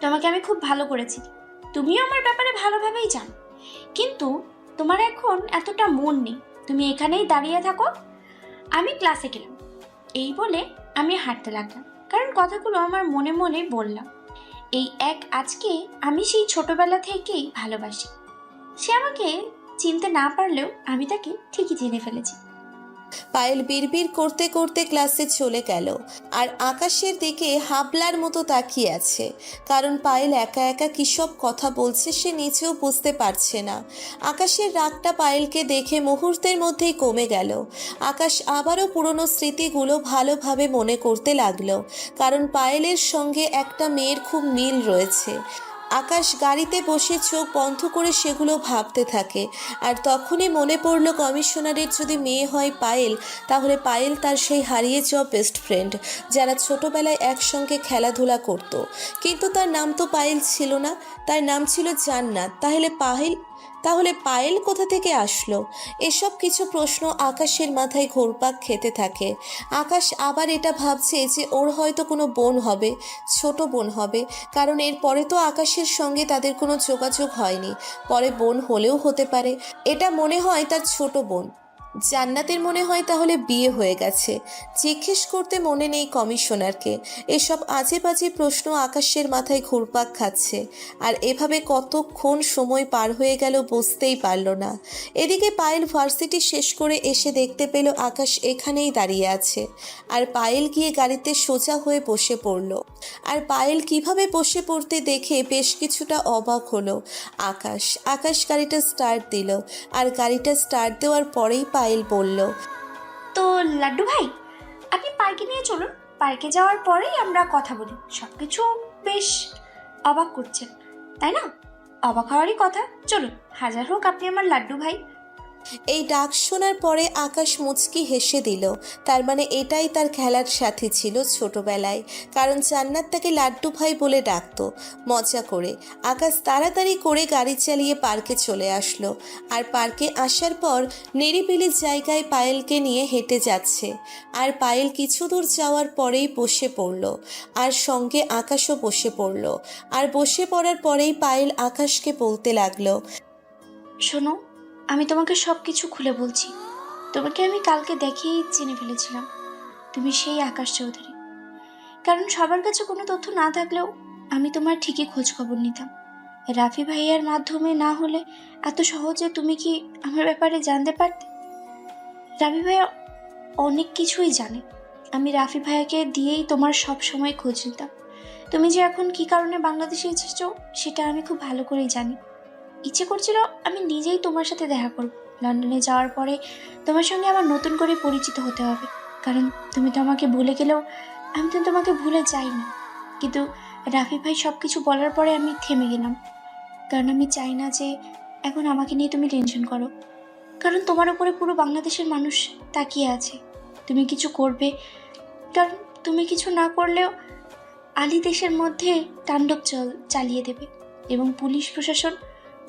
তোমাকে আমি খুব ভালো করেছি, তুমিও আমার ব্যাপারে ভালোভাবেই জানো। কিন্তু তোমার এখন এতটা মন নেই, তুমি এখানেই দাঁড়িয়ে থাকো, আমি ক্লাসে গেলাম। এই বলে আমি হাঁটতে লাগলাম, কারণ কথাগুলো আমার মনে মনে বললাম। এই এক আজকে আমি সেই ছোটবেলা থেকেই ভালোবাসি। সে আমাকে চিনতে না পারলেও আমি তাকে ঠিকই চিনে ফেলেছি। পায়েল বিড়বিড় করতে করতে ক্লাসে চলে গেল। আর আকাশের দিকে হাবলার মতো তাকিয়ে আছে, কারণ পায়েল একা একা কী সব কথা বলছে সে নিজেও বুঝতে পারছে না। আকাশের রাগটা পায়েলকে দেখে মুহূর্তের মধ্যেই কমে গেল। আকাশ আবারও পুরনো স্মৃতিগুলো ভালোভাবে মনে করতে লাগলো, কারণ পায়েলের সঙ্গে একটা মেয়ের খুব মিল রয়েছে। আকাশ গাড়িতে বসে চোখ বন্ধ করে সেগুলো ভাবতে থাকে। আর তখনই মনে পড়ল কমিশনারের যদি মেয়ে হয় পায়েল, তাহলে পায়েল তার সেই হারিয়ে যাওয়া বেস্ট ফ্রেন্ড, যারা ছোটবেলায় একসঙ্গে খেলাধুলা করত। কিন্তু তার নাম তো পায়েল ছিল না, তার নাম ছিল জান্নাত। তাহলে পায়েল কোথা থেকে আসলো? এসব কিছু প্রশ্ন আকাশের মাথায় ঘুরপাক খেতে থাকে। আকাশ আবার এটা ভাবছে যে ওর হয়তো কোনো বোন হবে, ছোট বোন হবে, কারণ এর পরে তো আকাশের সঙ্গে তাদের কোনো যোগাযোগ হয়নি। পরে বোন হলেও হতে পারে। এটা মনে হয় তার ছোট বোন। জান্নাতের মনে হয় তাহলে বিয়ে হয়ে গেছে। জিজ্ঞেস করতে মনে নেই কমিশনারকে। এসব আজে বাজে প্রশ্ন আকাশের মাথায় ঘুরপাক খাচ্ছে। আর এভাবে কতক্ষণ সময় পার হয়ে গেল বুঝতেই পারল না। এদিকে পায়েল ভার্সিটি শেষ করে এসে দেখতে পেল আকাশ এখানেই দাঁড়িয়ে আছে। আর পায়েল গিয়ে গাড়িতে সোজা হয়ে বসে পড়ল। আর পায়েল কিভাবে বসে পড়তে দেখে বেশ কিছুটা অবাক হলো আকাশ গাড়িটা স্টার্ট দিল। আর গাড়িটা স্টার্ট দেওয়ার পরেই পায়েল বলল, তো লাড্ডু ভাই, আপনি পার্কে নিয়ে চলুন, পার্কে যাওয়ার পরেই আমরা কথা বলি। সবকিছু বেশ অবাক করছেন, তাই না? অবাক হওয়ারই কথা, চলুন। হাজার হোক আপনি আমার লাড্ডু ভাই। এই ডাক শোনার পরে আকাশ মুচকি হেসে দিল। তার মানে এটাই তার খেলার সাথী ছিল ছোটবেলায়, কারণ জান্নাত তাকে লাড্ডু ভাই বলে ডাকতো মজা করে। আকাশ তাড়াতাড়ি করে গাড়ি চালিয়ে পার্কে চলে আসলো। আর পার্কে আসার পর নিরিবিলি জায়গায় পায়েলকে নিয়ে হেঁটে যাচ্ছে। আর পায়েল কিছু দূর যাওয়ার পরেই বসে পড়ল, আর সঙ্গে আকাশও বসে পড়ল। আর বসে পড়ার পরেই পায়েল আকাশকে বলতে লাগলো, শোনো, আমি তোমাকে সব কিছু খুলে বলছি। তোমাকে আমি কালকে দেখেই চিনে ফেলেছিলাম, তুমি সেই আকাশ চৌধুরী। কারণ সবার কাছে কোনো তথ্য না থাকলেও আমি তোমার ঠিকই খোঁজ খবর নিতাম। রাফি ভাইয়ার মাধ্যমে না হলে এত সহজে তুমি কি আমার ব্যাপারে জানতে পারতে? রাফি ভাইয়া অনেক কিছুই জানে। আমি রাফি ভাইয়াকে দিয়েই তোমার সব সময় খোঁজ নিতাম। তুমি যে এখন কি কারণে বাংলাদেশে এসেছো সেটা আমি খুব ভালো করেই জানি। ইচ্ছে করছিল আমি নিজেই তোমার সাথে দেখা করব। লন্ডনে যাওয়ার পরে তোমার সঙ্গে আমার নতুন করে পরিচিত হতে হবে, কারণ তুমি তো আমাকে ভুলে গেলেও আমি তো তোমাকে ভুলে যাইনি। কিন্তু রাফি ভাই সব কিছু বলার পরে আমি থেমে গেলাম, কারণ আমি চাই না যে এখন আমাকে নিয়ে তুমি টেনশন করো। কারণ তোমার উপরে পুরো বাংলাদেশের মানুষ তাকিয়ে আছে, তুমি কিছু করবে। কারণ তুমি কিছু না করলেও আলী দেশের মধ্যে তাণ্ডব চালিয়ে দেবে, এবং পুলিশ প্রশাসন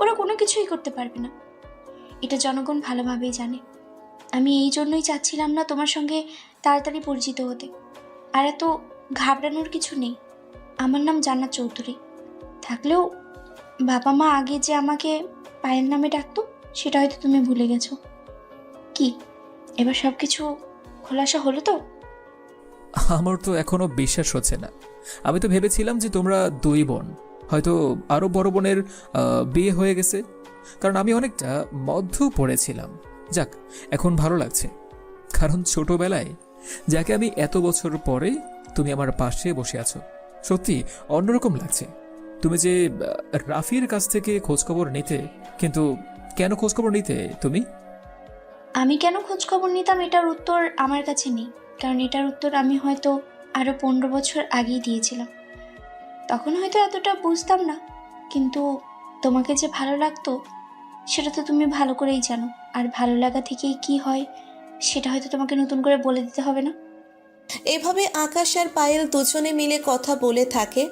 ওরা কোনো কিছুই করতে পারবে না। এটা জনগণ ভালোভাবেই জানে। আমি এই জন্যই চাচ্ছিলাম না তোমার সঙ্গে তাড়াতাড়ি পরিচিত হতে। আর এত ঘাবড়ানোর কিছু নেই। আমার নাম জান্নাত চৌধুরী। থাকলেও বাবা মা আগে যে আমাকে পায়েল নামে ডাকতো সেটা হয়তো তুমি ভুলে গেছো। কি এবার সব কিছু খোলাসা হলো তো? আমার তো এখনো বিশ্বাস হচ্ছে না। আমি তো ভেবেছিলাম যে তোমরা দুই বোন, হয়তো আরো বড় বোনের বিয়ে হয়ে গেছে, কারণ আমি অনেকটা মধ্য পড়েছিলাম। যাক, এখন ভালো লাগছে, কারণ ছোটবেলায় যাকে আমি এত বছর পরে তুমি আমার পাশে বসে আছো, সত্যি অন্যরকম লাগছে। তুমি যে রাফির কাছ থেকে খোঁজখবর নিতে, কিন্তু কেন খোঁজখবর নিতে তুমি? আমি কেন খোঁজ খবর নিতাম এটার উত্তর আমার কাছে নেই, কারণ এটার উত্তর আমি হয়তো আরো 15 বছর আগেই দিয়েছিলাম। তখন হয়তো এতটা বুঝতাম না, কিন্তু তোমাকে যে ভালো লাগতো সেটা তো তুমি ভালো করেই জানো। আর ভালো লাগা থেকেই কি হয় সেটা হয়তো তোমাকে নতুন করে বলে দিতে হবে না। এভাবে আকাশ আর পায়েল দুজনে মিলে কথা বলে থাকে।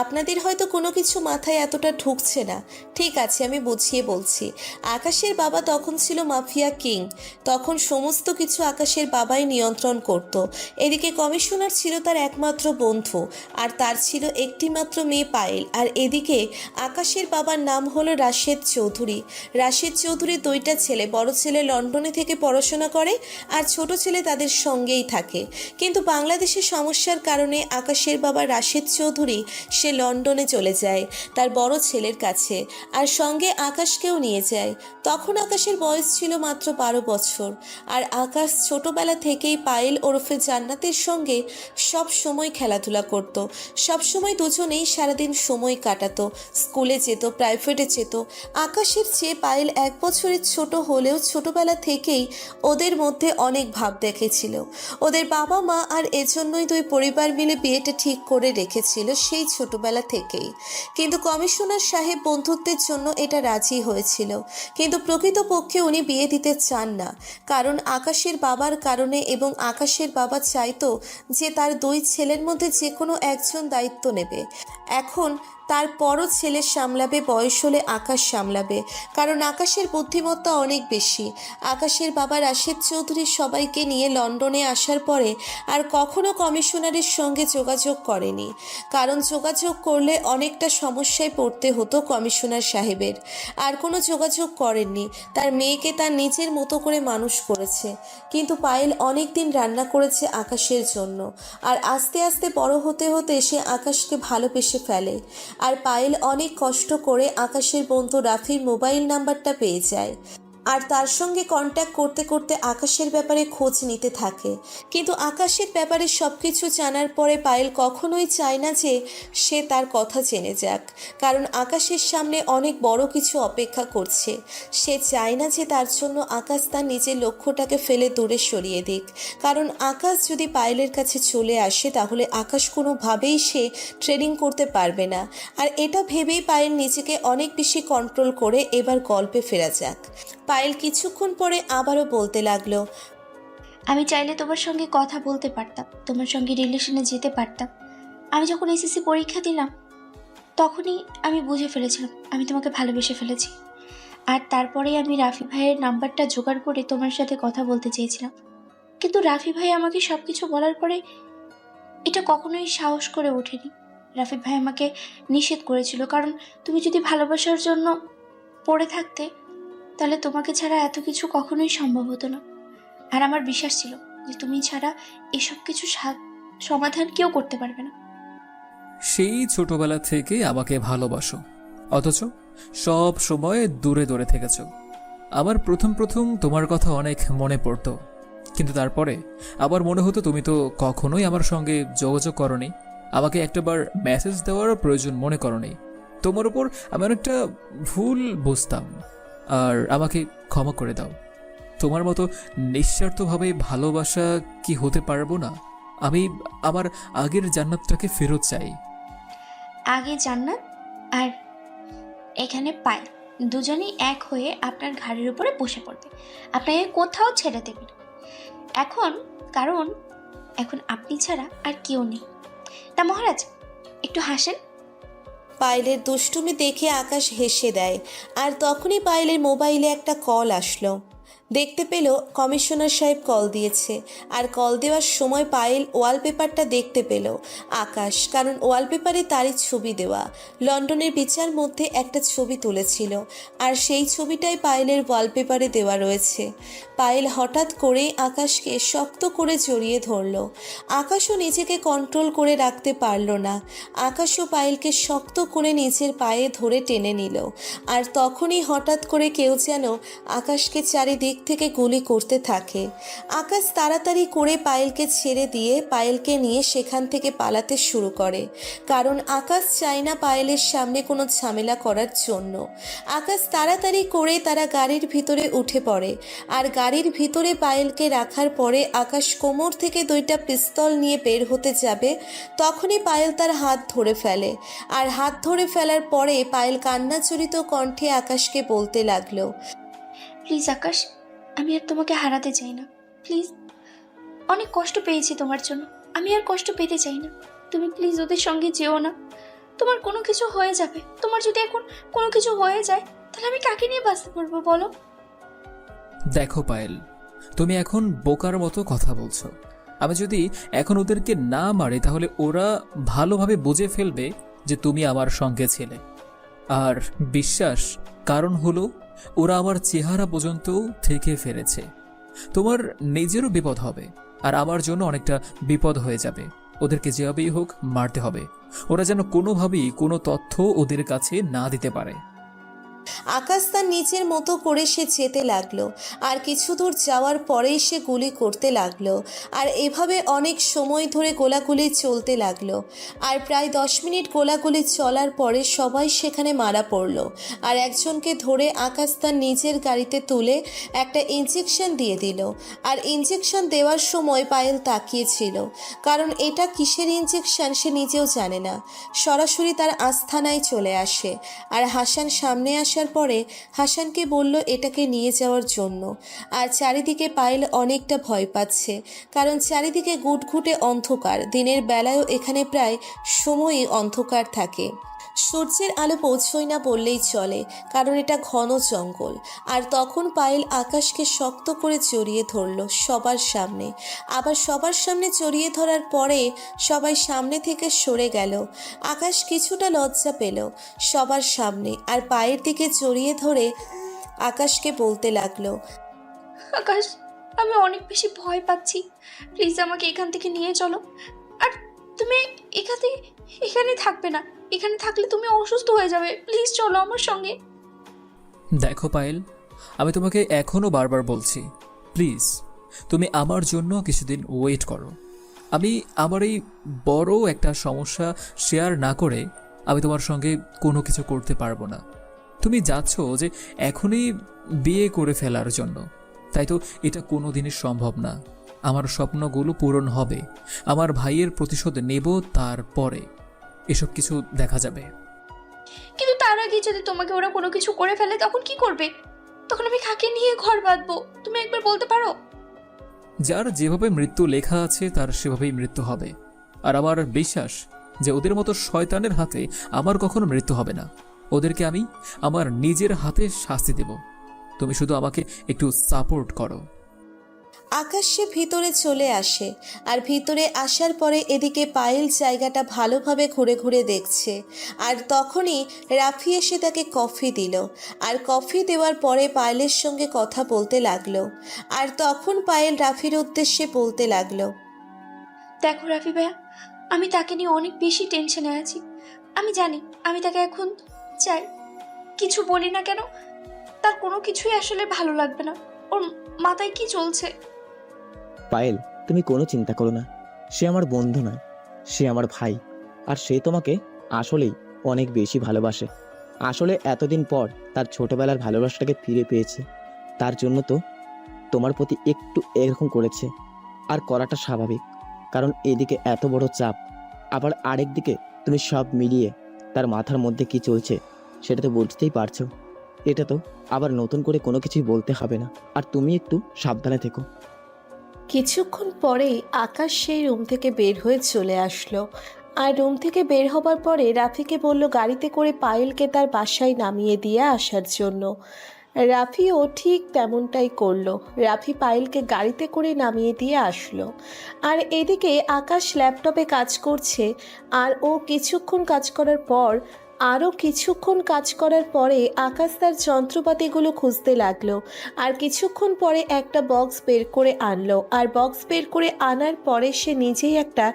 আপনাদের হয়তো কোনো কিছু মাথায় এতটা ঢুকছে না, ঠিক আছে, আমি বুঝিয়ে বলছি। আকাশের বাবা তখন ছিল মাফিয়া কিং। তখন সমস্ত কিছু আকাশের বাবাই নিয়ন্ত্রণ করত। এদিকে কমিশনার ছিল তার একমাত্র বন্ধু, আর তার ছিল একটি মাত্র মেয়ে পায়েল। আর এদিকে আকাশের বাবার নাম হলো রাশেদ চৌধুরী। রাশেদ চৌধুরীর দুইটা ছেলে, বড় ছেলে লন্ডনে থেকে পড়াশোনা করে আর ছোট ছেলে তাদের সঙ্গেই থাকে। কিন্তু বাংলাদেশের সমস্যার কারণে আকাশের বাবা রাশেদ চৌধুরী সে লন্ডনে চলে যায় তার বড় ছেলের কাছে, আর সঙ্গে আকাশকেও নিয়ে যায়। তখন আকাশের বয়স ছিল মাত্র 12 বছর। আর আকাশ ছোটবেলা থেকেই পায়েল ওরফে জান্নাতের সঙ্গে সব সময় খেলাধুলা করত। সব সময় দুজনেই সারাদিন সময় কাটাতো। স্কুলে যেত, প্রাইভেটে যেত। আকাশের চেয়ে পায়েল 1 বছরের ছোট হলেও ছোটবেলা থেকেই ওদের মধ্যে অনেক ভাব দেখেছিল। ওদের বাবা মা আর এজন্যই দুই পরিবার মিলে বিয়েটা ঠিক করে রেখেছিল সেই ছোটবেলা থেকেই। কিন্তু কমিশনার সাহেব বন্ধুত্বের জন্য এটা রাজি হয়েছিল, কিন্তু প্রকৃতপক্ষে উনি বিয়ে দিতে চান না, কারণ আকাশের বাবার কারণে। এবং আকাশের বাবা চাইতো যে তার 2 ছেলের মধ্যে যে কোনো একজন দায়িত্ব নেবে। এখন তার বড় ছেলে সামলাবে, বয়স হলে আকাশ সামলাবে, কারণ আকাশের বুদ্ধিমত্তা অনেক বেশি। আকাশের বাবা রাশেদ চৌধুরী সবাইকে নিয়ে লন্ডনে আসার পরে আর কখনো কমিশনারের সঙ্গে যোগাযোগ করেনি, কারণ যোগাযোগ করলে অনেকটা সমস্যায় পড়তে হতো কমিশনার সাহেবের। আর কোনো যোগাযোগ করেননি। তার মেয়েকে তার নিজের মতো করে মানুষ করেছে। কিন্তু পায়েল অনেক দিন রান্না করেছে আকাশের জন্য, আর আস্তে আস্তে বড় হতে হতে সে আকাশকে ভালোবেসে ফেলে। আর পায়েল অনেক কষ্ট করে আকাশের বন্ধু রাফির মোবাইল নাম্বারটা পেয়ে যায়, আর তার সঙ্গে কন্ট্যাক্ট করতে করতে আকাশের ব্যাপারে খোঁজ নিতে থাকে। কিন্তু আকাশের ব্যাপারে সব কিছু জানার পরে পায়েল কখনোই চায় না যে সে তার কথা জেনে যাক, কারণ আকাশের সামনে অনেক বড় কিছু অপেক্ষা করছে। সে চায় না যে তার জন্য আকাশ তার নিজের লক্ষ্যটাকে ফেলে দূরে সরিয়ে দিক, কারণ আকাশ যদি পায়েলের কাছে চলে আসে তাহলে আকাশ কোনোভাবেই সে ট্রেনিং করতে পারবে না। আর এটা ভেবেই পায়েল নিজেকে অনেক বেশি কন্ট্রোল করে এবার গল্পে ফেরা যাক। পায়েল কিছুক্ষণ পরে আবারও বলতে লাগলো। আমি চাইলে তোমার সঙ্গে কথা বলতে পারতাম, তোমার সঙ্গে রিলেশনে যেতে পারতাম। আমি যখন এসএসসি পরীক্ষা দিলাম তখনই আমি বুঝে ফেলেছিলাম আমি তোমাকে ভালোবেসে ফেলেছি। আর তারপরেই আমি রাফি ভাইয়ের নাম্বারটা জোগাড় করে তোমার সাথে কথা বলতে চেয়েছিলাম, কিন্তু রাফি ভাই আমাকে সব কিছু বলার পরে এটা কখনোই সাহস করে ওঠেনি। রাফি ভাই আমাকে নিষেধ করেছিল, কারণ তুমি যদি ভালোবাসার জন্য পড়ে থাকতে তাহলে তোমাকে ছাড়া এত কিছু কখনোই সম্ভব হতো না। আর আমার বিশ্বাস ছিল যে তুমি ছাড়া এসব কিছু সমাধান কেউ করতে পারবে না। সেই ছোটবেলা থেকে আমাকে ভালোবাসো, অথচ সব সময় দূরে দূরে থেকেছ। আমার প্রথম প্রথম তোমার কথা অনেক মনে পড়তো, কিন্তু তারপরে আবার মনে হতো তুমি তো কখনোই আমার সঙ্গে যোগাযোগ করনি, আমাকে একটাবার মেসেজ দেওয়ার প্রয়োজন মনে করনি। তোমার উপর আমি অনেকটা ভুল বুঝতাম, আর আমাকে ক্ষমা করে দাও। তোমার মতো নিঃস্বার্থভাবে ভালোবাসা কি হতে পারবো না? আমি আমার আগের জান্নাতটাকে ফেরত চাই। আগে জান্নাত আর এখানে পায়েল দুজনেই এক হয়ে আপনার ঘাড়ের উপরে বসে পড়বে, আপনাকে কোথাও ছেড়ে দেবে না এখন, কারণ এখন আপনি ছাড়া আর কেউ নেই। তা মহারাজ একটু হাসেন। পায়েলের দুষ্টুমি দেখে আকাশ হেসে দেয়, আর তখনই পায়েলের মোবাইলে একটা কল আসলো। দেখতে পেল কমিশনার সাহেব কল দিয়েছে, আর কল দেওয়ার সময় পায়েল ওয়ালপেপারটা দেখতে পেল আকাশ, কারণ ওয়ালপেপারে তারই ছবি দেওয়া। লন্ডনের বিচার মধ্যে একটা ছবি তুলেছিল, আর সেই ছবিটাই পায়েলের ওয়ালপেপারে দেওয়া রয়েছে। পায়েল হঠাৎ করেই আকাশকে শক্ত করে জড়িয়ে ধরল। আকাশও নিজেকে কন্ট্রোল করে রাখতে পারল না। আকাশও পায়েলকে শক্ত করে নিজের পায়ে ধরে টেনে নিল, আর তখনই হঠাৎ করে কেউ যেন আকাশকে চারিদিক থেকে গুলি করতে থাকে। আকাশ তাড়াতাড়ি করে পায়েলকে ছেড়ে দিয়ে পায়েলকে নিয়ে সেখান থেকে পালাতে শুরু করে, কারণ আকাশ চায় না পায়েলের সামনে কোনো ঝামেলা করার জন্য। আকাশ তাড়াতাড়ি করে তারা গাড়ির ভিতরে উঠে পড়ে, আর গাড়ির ভিতরে পায়েলকে রাখার পরে আকাশ কোমর থেকে 2টা পিস্তল নিয়ে বের হতে যাবে, তখনই পায়েল তার হাত ধরে ফেলে। আর হাত ধরে ফেলার পরে পায়েল কান্নাজড়িত কণ্ঠে আকাশকে বলতে লাগলো, প্লিজ আকাশ, আমি আর তোমাকে হারাতে চাই না, প্লিজ। অনেক কষ্ট পেয়েছি তোমার জন্য, আমি আর কষ্ট পেতে চাই না। তুমি প্লিজ ওদের সঙ্গে যেও না, তোমার কোনো কিছু হয়ে যাবে। তোমার যদি এখন কোনো কিছু হয়ে যায় তাহলে আমি কাকে নিয়ে বাঁচতে পারবো বলো? দেখো পায়েল, তুমি এখন বোকার মতো কথা বলছো। আমি যদি এখন ওদেরকে না মারি তাহলে ওরা ভালোভাবে বুঝে ফেলবে যে তুমি আমার সঙ্গে ছিলে। আর বিশ্বাস কারণ হলো ওরা আমার চেহারা পর্যন্ত থেকে ফেলেছে। তোমার নিজেরও বিপদ হবে, আর আমার জন্য অনেকটা বিপদ হয়ে যাবে। ওদেরকে যেভাবেই হোক মারতে হবে, ওরা যেন কোনোভাবেই কোনো তথ্য ওদের কাছে না দিতে পারে। আকাশ তার নিজের মতো করে সে যেতে লাগলো, আর কিছু দূর যাওয়ার পরেই সে গুলি করতে লাগলো। আর এভাবে অনেক সময় ধরে গোলাগুলি চলতে লাগলো, আর প্রায় 10 মিনিট গোলাগুলি চলার পরে সবাই সেখানে মারা পড়লো। আর একজনকে ধরে আকাশ তার নিজের গাড়িতে তুলে একটা ইঞ্জেকশন দিয়ে দিল। আর ইঞ্জেকশন দেওয়ার সময় পায়েল তাকিয়েছিল, কারণ এটা কিসের ইঞ্জেকশন সে নিজেও জানে না। সরাসরি তার আস্থানায় চলে আসে, আর হাসান সামনে আসার পরে হাসানকে বলল এটাকে নিয়ে যাওয়ার জন্য। আর চারিদিকে পায়েল অনেকটা ভয় পাচ্ছে, কারণ চারিদিকে গুটগুটে অন্ধকার। দিনের বেলায়ও এখানে প্রায় সময়ই অন্ধকার থাকে, সূর্যের আলো পৌঁছয় না বললেই চলে, কারণ এটা ঘন জঙ্গল। আর তখন পায়েল আকাশকে শক্ত করে জড়িয়ে ধরল সবার সামনে। আবার সবার সামনে জড়িয়ে ধরার পরে সবাই সামনে থেকে সরে গেল। আকাশ কিছুটা লজ্জা পেল সবার সামনে, আর পায়ের দিকে জড়িয়ে ধরে আকাশকে বলতে লাগলো, আকাশ, আমি অনেক বেশি ভয় পাচ্ছি, প্লিজ আমাকে এখান থেকে নিয়ে চলো। আর তুমি এখানে থাকবে না, এখানে থাকলে তুমি অসুস্থ হয়ে যাবে, প্লিজ চলো আমার সঙ্গে। দেখো পায়েল, আমি তোমাকে এখনো বারবার বলছি, প্লিজ তুমি আমার জন্য কিছুদিন ওয়েট করো। আমি আমার এই বড় একটা সমস্যা শেয়ার না করে আমি তোমার সঙ্গে কোনো কিছু করতে পারবো না। তুমি যাচ্ছ যে এখনই বিয়ে করে ফেলার জন্য, তাই তো এটা কোনো দিনই সম্ভব না। আমার স্বপ্নগুলো পূরণ হবে, আমার ভাইয়ের প্রতিশোধ নেব, তারপরে এসব কিছু দেখা যাবে। কিন্তু তার আগে যদি তোমাকে ওরা কোনো কিছু করে ফেলে তখন কি করবে? তখন আমি কাকে নিয়ে ঘর বাঁধবো? তুমি একবার বলতে পারো? যার যেভাবে মৃত্যু লেখা আছে তার সেভাবেই মৃত্যু হবে। আর আমার বিশ্বাস যে ওদের মতো শয়তানের হাতে আমার কখনো মৃত্যু হবে না। ওদেরকে আমি আমার নিজের হাতে শাস্তি দেব। তুমি শুধু আমাকে একটু সাপোর্ট করো। আকাশ সে ভিতরে চলে আসে, আর ভিতরে আসার পরে এদিকে পায়েল জায়গাটা ভালোভাবে ঘুরে ঘুরে দেখছে। আর তখনই রাফি এসে তাকে কফি দিল, আর কফি দেওয়ার পরে পায়েলের সঙ্গে কথা বলতে লাগলো। আর তখন পায়েল রাফির উদ্দেশ্যে বলতে লাগলো, দেখো রাফি ভাইয়া, আমি তাকে নিয়ে অনেক বেশি টেনশনে আছি। আমি জানি আমি তাকে এখন চাই, কিছু বলি না কেন তার কোনো কিছুই আসলে ভালো লাগবে না। ওর মাথায় কি চলছে? পায়েল, তুমি কোনো চিন্তা করো না। সে আমার বন্ধু নয়, সে আমার ভাই। আর সে তোমাকে আসলেই অনেক বেশি ভালোবাসে। আসলে এতদিন পর তার ছোটবেলার ভালোবাসাটাকে ফিরে পেয়েছে। তার জন্য তো তোমার প্রতি একটু এরকম করেছে। আর করাটা স্বাভাবিক, কারণ এদিকে এত বড় চাপ, আবার আরেক দিকে তুমি সব মিলিয়ে তার মাথার মধ্যে কি চলছে সেটা তো বুঝতেই পারছো। এটা তো আবার নতুন করে কোনো কিছুই বলতে হবে না। আর তুমি একটু সাবধানে থেকো। কিছুক্ষণ পরেই আকাশ সেই রুম থেকে বের হয়ে চলে আসলো। আর রুম থেকে বের হবার পরে রাফিকে বলল গাড়িতে করে পায়েলকে তার বাসায় নামিয়ে দিয়ে আসার জন্য। রাফিও ঠিক তেমনটাই করলো। রাফি পায়েলকে গাড়িতে করে নামিয়ে দিয়ে আসলো। আর এদিকে আকাশ ল্যাপটপে কাজ করছে। আর ও কিছুক্ষণ কাজ করার পর পরে আকাশ তার যন্ত্রপাতিগুলো খুঁজতে লাগলো। আর কিছুক্ষণ পরে একটা বক্স বের করে আনলো। আর বক্স বের করে আনার পরে সে নিজেই একটা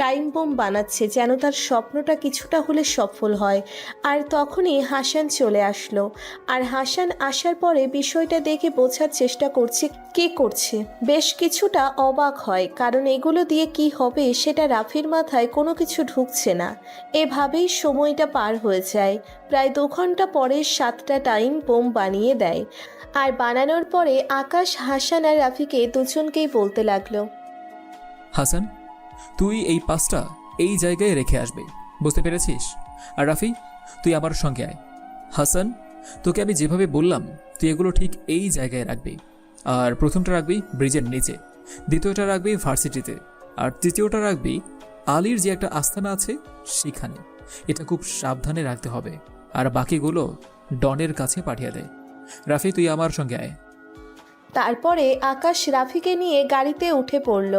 টাইম বোম বানাচ্ছে, যেন তার স্বপ্নটা কিছুটা হলে সফল হয়। আর তখনই হাসান চলে আসলো। আর হাসান আসার পরে বিষয়টা দেখে বোঝার চেষ্টা করছে কে করছে। বেশ কিছুটা অবাক হয়, কারণ এগুলো দিয়ে কি হবে সেটা রাফির মাথায় কোনো কিছু ঢুকছে না। এভাবেই সময়টা পার হয়ে যায়। প্রায় 2 ঘন্টা পরে 7টা টাইম বোম বানিয়ে দেয়। আর বানানোর পরে আকাশ হাসান আর রাফিকে দুজনকেই বলতে লাগলো, হাসান, তুই এই পাসটা এই জায়গায় রেখে আসবে, বুঝতে পেরেছিস? আর রাফি, তুই আমার সঙ্গে আয়। হাসান, তোকে আমি যেভাবে বললাম তুই এগুলো ঠিক এই জায়গায় রাখবি। আর প্রথমটা রাখবি ব্রিজের নিচে, দ্বিতীয়টা রাখবি ভার্সিটিতে, আর তৃতীয়টা রাখবি আলীর যে একটা আস্তানা আছে সেখানে। এটা খুব সাবধানে রাখতে হবে। আর বাকিগুলো ডনের কাছে পাঠিয়ে দেয়। রাফি, তুই আমার সঙ্গে আয়। তারপরে আকাশ রাফিকে নিয়ে গাড়িতে উঠে পড়ল।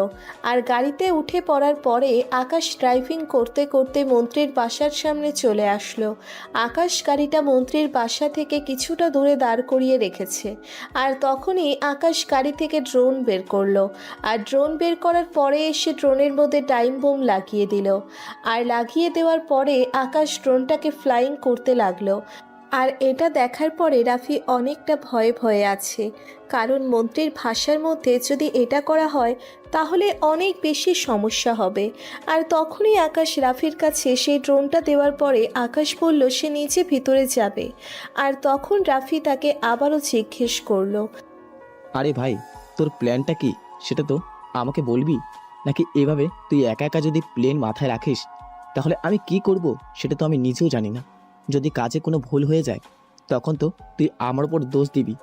আর গাড়িতে উঠে পড়ার পরে আকাশ ড্রাইভিং করতে করতে মন্ত্রীর বাসার সামনে চলে আসলো। আকাশ গাড়িটা মন্ত্রীর বাসা থেকে কিছুটা দূরে দাঁড় করিয়ে রেখেছে। আর তখনই আকাশ গাড়ি থেকে ড্রোন বের করলো। আর ড্রোন বের করার পরে এসে ড্রোনের মধ্যে টাইম বোম লাগিয়ে দিল। আর লাগিয়ে দেওয়ার পরে আকাশ ড্রোনটাকে ফ্লাইং করতে লাগলো। আর এটা দেখার পরে রাফি অনেকটা ভয়ে ভয়ে আছে, কারণ মন্ত্রীর ভাষার মধ্যে যদি এটা করা হয় তাহলে অনেক বেশি সমস্যা হবে। আর তখনই আকাশ রাফির কাছে সেই ড্রোনটা দেওয়ার পরে আকাশ বলল সে নিচে ভিতরে যাবে। আর তখন রাফি তাকে আবারও জিজ্ঞেস করলো, আরে ভাই, তোর প্ল্যানটা কি সেটা তো আমাকে বলবি, নাকি এভাবে তুই একা একা যদি প্লেন মাথায় রাখিস তাহলে আমি কি করব সেটা তো আমি নিজেও জানি না। যদি কাজে কোনো ভুল হয়ে যায় তখন তো তুই আমার উপর দোষ দিবি,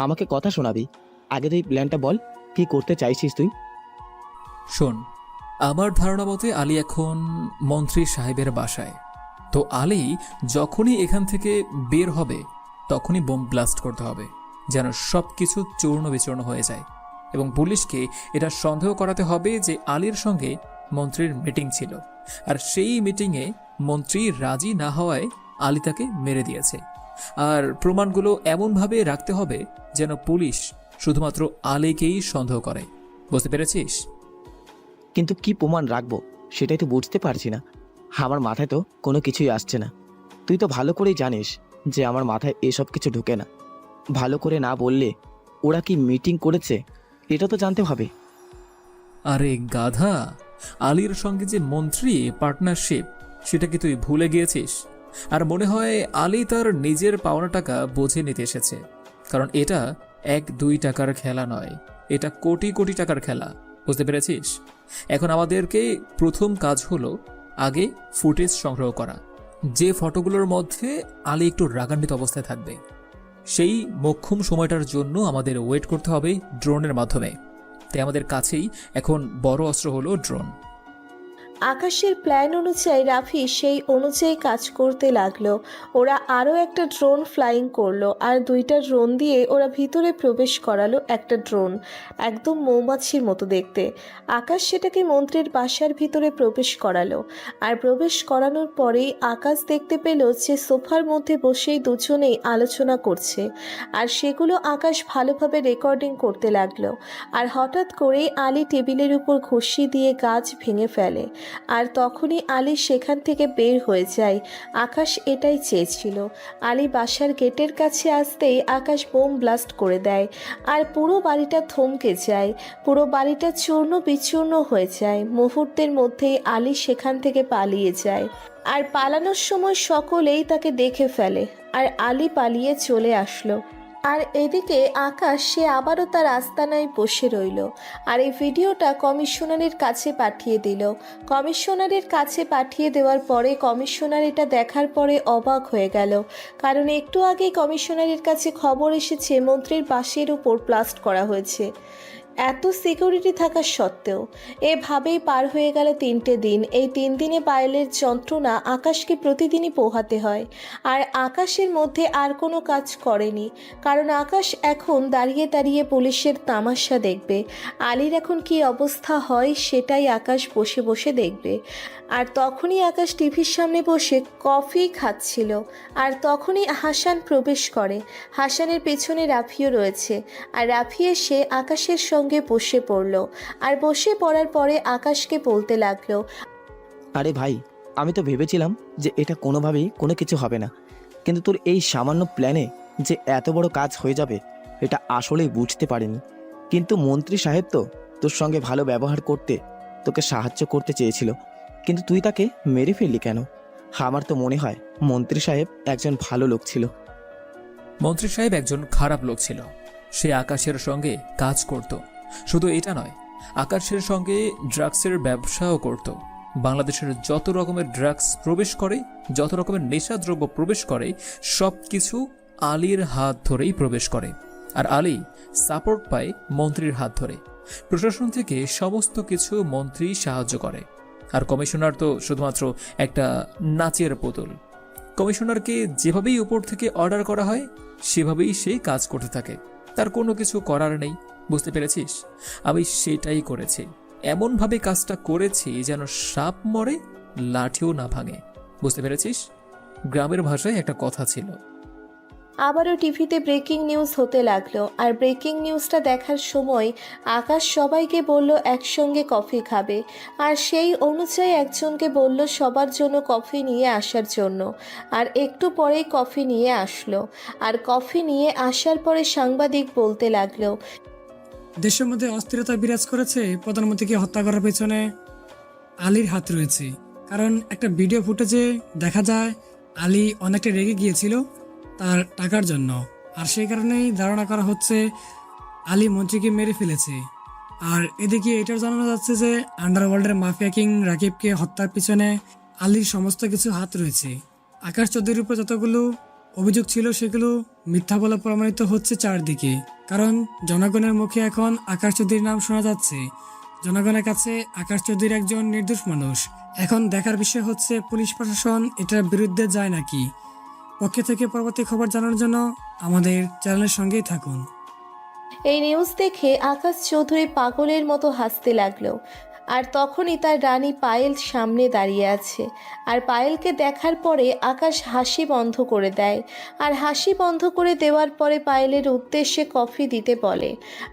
আমাকে কথা শোনাবি। আগে তুই প্ল্যানটা বল, কি করতে চাইছিস তুই? শোন, আমার ধারণা মতে আলী এখন মন্ত্রী সাহেবের বাসায়। তো আলী যখনই এখান থেকে বের হবে তখনই বোম ব্লাস্ট করতে হবে, যেন সব কিছু চূর্ণ বিচূর্ণ হয়ে যায়। এবং পুলিশকে এটা সন্দেহ করাতে হবে যে আলীর সঙ্গে মন্ত্রীর মিটিং ছিল, আর সেই মিটিংয়ে মন্ত্রী রাজি না হওয়ায় আলী তাকে মেরে দিয়েছে। আর প্রমাণগুলো এমনভাবে রাখতে হবে যেন পুলিশ শুধুমাত্র আলীকেই সন্দেহ করে, বুঝতে পেরেছিস? কিন্তু কি প্রমাণ রাখবো সেটাই তো বুঝতে পারছি না। আমার মাথায় তো কোনো কিছুই আসছে না। তুই তো ভালো করেই জানিস যে আমার মাথায় এসব কিছু ঢোকে না। ভালো করে না বললে ওরা কি মিটিং করেছে এটা তো জানতে হবে। আরে গাধা, আলীর সঙ্গে যে মন্ত্রী পার্টনারশিপ সেটা কি তুই ভুলে গিয়েছিস? আর মনে হয় আলী তার নিজের পাওনা টাকা বুঝে নিতে এসেছে, কারণ এটা 1-2 টাকার খেলা নয়, এটা কোটি কোটি টাকার খেলা, বুঝতে পেরেছিস? এখন আমাদেরকে প্রথম কাজ হলো আগে ফুটেজ সংগ্রহ করা, যে ফটোগুলোর মধ্যে আলী একটু রাগান্বিত অবস্থায় থাকবে। সেই মোক্ষম সময়টার জন্য আমাদের ওয়েট করতে হবে ড্রোনের মাধ্যমে। তাই আমাদের কাছেই এখন বড় অস্ত্র হলো ড্রোন। আকাশের প্ল্যান অনুযায়ী রাফি সেই অনুযায়ী কাজ করতে লাগলো। ওরা আরও একটা ড্রোন ফ্লাইং করলো, আর 2টা ড্রোন দিয়ে ওরা ভিতরে প্রবেশ করালো একটা ড্রোন, একদম মৌমাছির মতো দেখতে। আকাশ সেটাকে মন্ত্রীর বাসার ভিতরে প্রবেশ করালো, আর প্রবেশ করানোর পরেই আকাশ দেখতে পেল যে সোফার মধ্যে বসেই দুজনেই আলোচনা করছে, আর সেগুলো আকাশ ভালোভাবে রেকর্ডিং করতে লাগলো। আর হঠাৎ করেই আলী টেবিলের উপর ঘুষি দিয়ে গাছ ভেঙে ফেলে, আর তখনই আলী সেখান থেকে বের হয়ে যায়। আকাশ এটাই চেয়েছিল। আলী বাসার গেটের কাছে আসতেই আকাশ বোম ব্লাস্ট করে দেয়, আর পুরো বাড়িটা থমকে যায়। পুরো বাড়িটা চূর্ণ বিচূর্ণ হয়ে যায়। মুহূর্তের মধ্যেই আলী সেখান থেকে পালিয়ে যায়, আর পালানোর সময় সকলেই তাকে দেখে ফেলে, আর আলী পালিয়ে চলে আসলো। আর এদিকে আকাশ সে আবারও তার আস্তানায় বসে রইল, আর এই ভিডিওটা কমিশনারের কাছে পাঠিয়ে দিল। কমিশনারের কাছে পাঠিয়ে দেওয়ার পরে কমিশনার এটা দেখার পরে অবাক হয়ে গেল, কারণ একটু আগেই কমিশনারের কাছে খবর এসেছে মন্ত্রীর বাসের উপর ব্লাস্ট করা হয়েছে। এত সিকিউরিটি থাকা সত্ত্বেও এভাবেই পার হয়ে গেল 3টে দিন। এই 3 দিনে পায়েলের যন্ত্রণা আকাশকে প্রতিদিনই পোহাতে হয়, আর আকাশের মধ্যে আর কোনো কাজ করেনি, কারণ আকাশ এখন দাঁড়িয়ে দাঁড়িয়ে পুলিশের তামাশা দেখবে। আলীর এখন কি অবস্থা হয় সেটাই আকাশ বসে বসে দেখবে। আর তখনই আকাশ টিভির সামনে বসে কফি খাচ্ছিল, আর তখনই হাসান প্রবেশ করে। হাসানের পেছনে রাফিও রয়েছে, আর রাফি এসে আকাশের সঙ্গে বসে পড়ল, আর বসে পড়ার পরে আকাশকে বলতে লাগলো, আরে ভাই, আমি তো ভেবেছিলাম যে এটা কোনোভাবেই কোনো কিছু হবে না, কিন্তু তোর এই সামান্য প্ল্যানে যে এত বড় কাজ হয়ে যাবে এটা আসলেই বুঝতে পারিনি। কিন্তু মন্ত্রী সাহেব তো তোর সঙ্গে ভালো ব্যবহার করতে, তোকে সাহায্য করতে চেয়েছিল, কিন্তু তুই তাকে মেরে ফেললি কেন? আমার তো মনে হয় মন্ত্রী সাহেব একজন ভালো লোক ছিল। মন্ত্রী সাহেব একজন খারাপ লোক ছিল। সে আকাশের সঙ্গে কাজ করত। শুধু এটা নয়, আকাশের সঙ্গে ড্রাগসের ব্যবসাও করত। বাংলাদেশের যত রকমের ড্রাগস প্রবেশ করে, যত রকমের নেশাদ্রব্য প্রবেশ করে, সব কিছু আলীর হাত ধরেই প্রবেশ করে। আর আলী সাপোর্ট পায় মন্ত্রীর হাত ধরে। প্রশাসন থেকে সমস্ত কিছু মন্ত্রী সাহায্য করে, আর কমিশনার তো শুধুমাত্র একটা নাচের পুতুল। কমিশনারকে যেভাবেই উপর থেকে অর্ডার করা হয় সেভাবেই সে কাজ করতে থাকে। তার কোনো কিছু করার নেই, বুঝতে পেরেছিস? আমি সেটাই করেছি, এমনভাবে কাজটা করেছি যেন সাপ মরে লাঠিও না ভাঙে। বুঝতে পেরেছিস? গ্রামের ভাষায় একটা কথা ছিল। আবারও টিভিতে ব্রেকিং নিউজ হতে লাগলো, আর ব্রেকিং নিউজটা দেখার সময় আকাশ সবাইকে বলল একসঙ্গে কফি খাবে, আর সেই অনুযায়ী একজনকে বলল সবার জন্য কফি নিয়ে আসার জন্য। আর একটু পরেই কফি নিয়ে আসলো, আর কফি নিয়ে আসার পরে সাংবাদিক বলতে লাগলো, দেশের মধ্যে অস্থিরতা বিরাজ করেছে। প্রধানমন্ত্রীকে হত্যা করার পেছনে আলীর হাত রয়েছে, কারণ একটা ভিডিও ফুটেজে দেখা যায় আলী অনেকটা রেগে গিয়েছিল তার টাকার জন্য, আর সেই কারণেই ধারণা করা হচ্ছে আলী মন্ত্রীকে মেরে ফেলেছে। আর এদিকে এটাও জানানো যাচ্ছে যে আন্ডারওয়ার্ল্ডের মাফিয়া কিং রাকিবকে হত্যার পিছনে আলীর সমস্ত কিছু হাত রয়েছে। আকাশ চৌধুরীর উপর যতগুলো অভিযোগ ছিল সেগুলো মিথ্যা বলে প্রমাণিত হচ্ছে চারদিকে, কারণ জনগণের মুখে এখন আকাশ চৌধুরীর নাম শোনা যাচ্ছে। জনগণের কাছে আকাশ চৌধুরী একজন নির্দোষ মানুষ। এখন দেখার বিষয় হচ্ছে পুলিশ প্রশাসন এটার বিরুদ্ধে যায় নাকি। পক্ষে থেকে পরবর্তী খবর জানার জন্য আমাদের চ্যানেলের সঙ্গেই থাকুন। এই নিউজ দেখে আকাশ চৌধুরী পাগলের মতো হাসতে লাগলো, আর তখনই তার রানী পায়েল সামনে দাঁড়িয়ে আছে। আর পায়েলকে দেখার পরে আকাশ হাসি বন্ধ করে দেয়, আর হাসি বন্ধ করে দেওয়ার পরে পায়েলের উদ্দেশ্যে কফি দিতে বলে।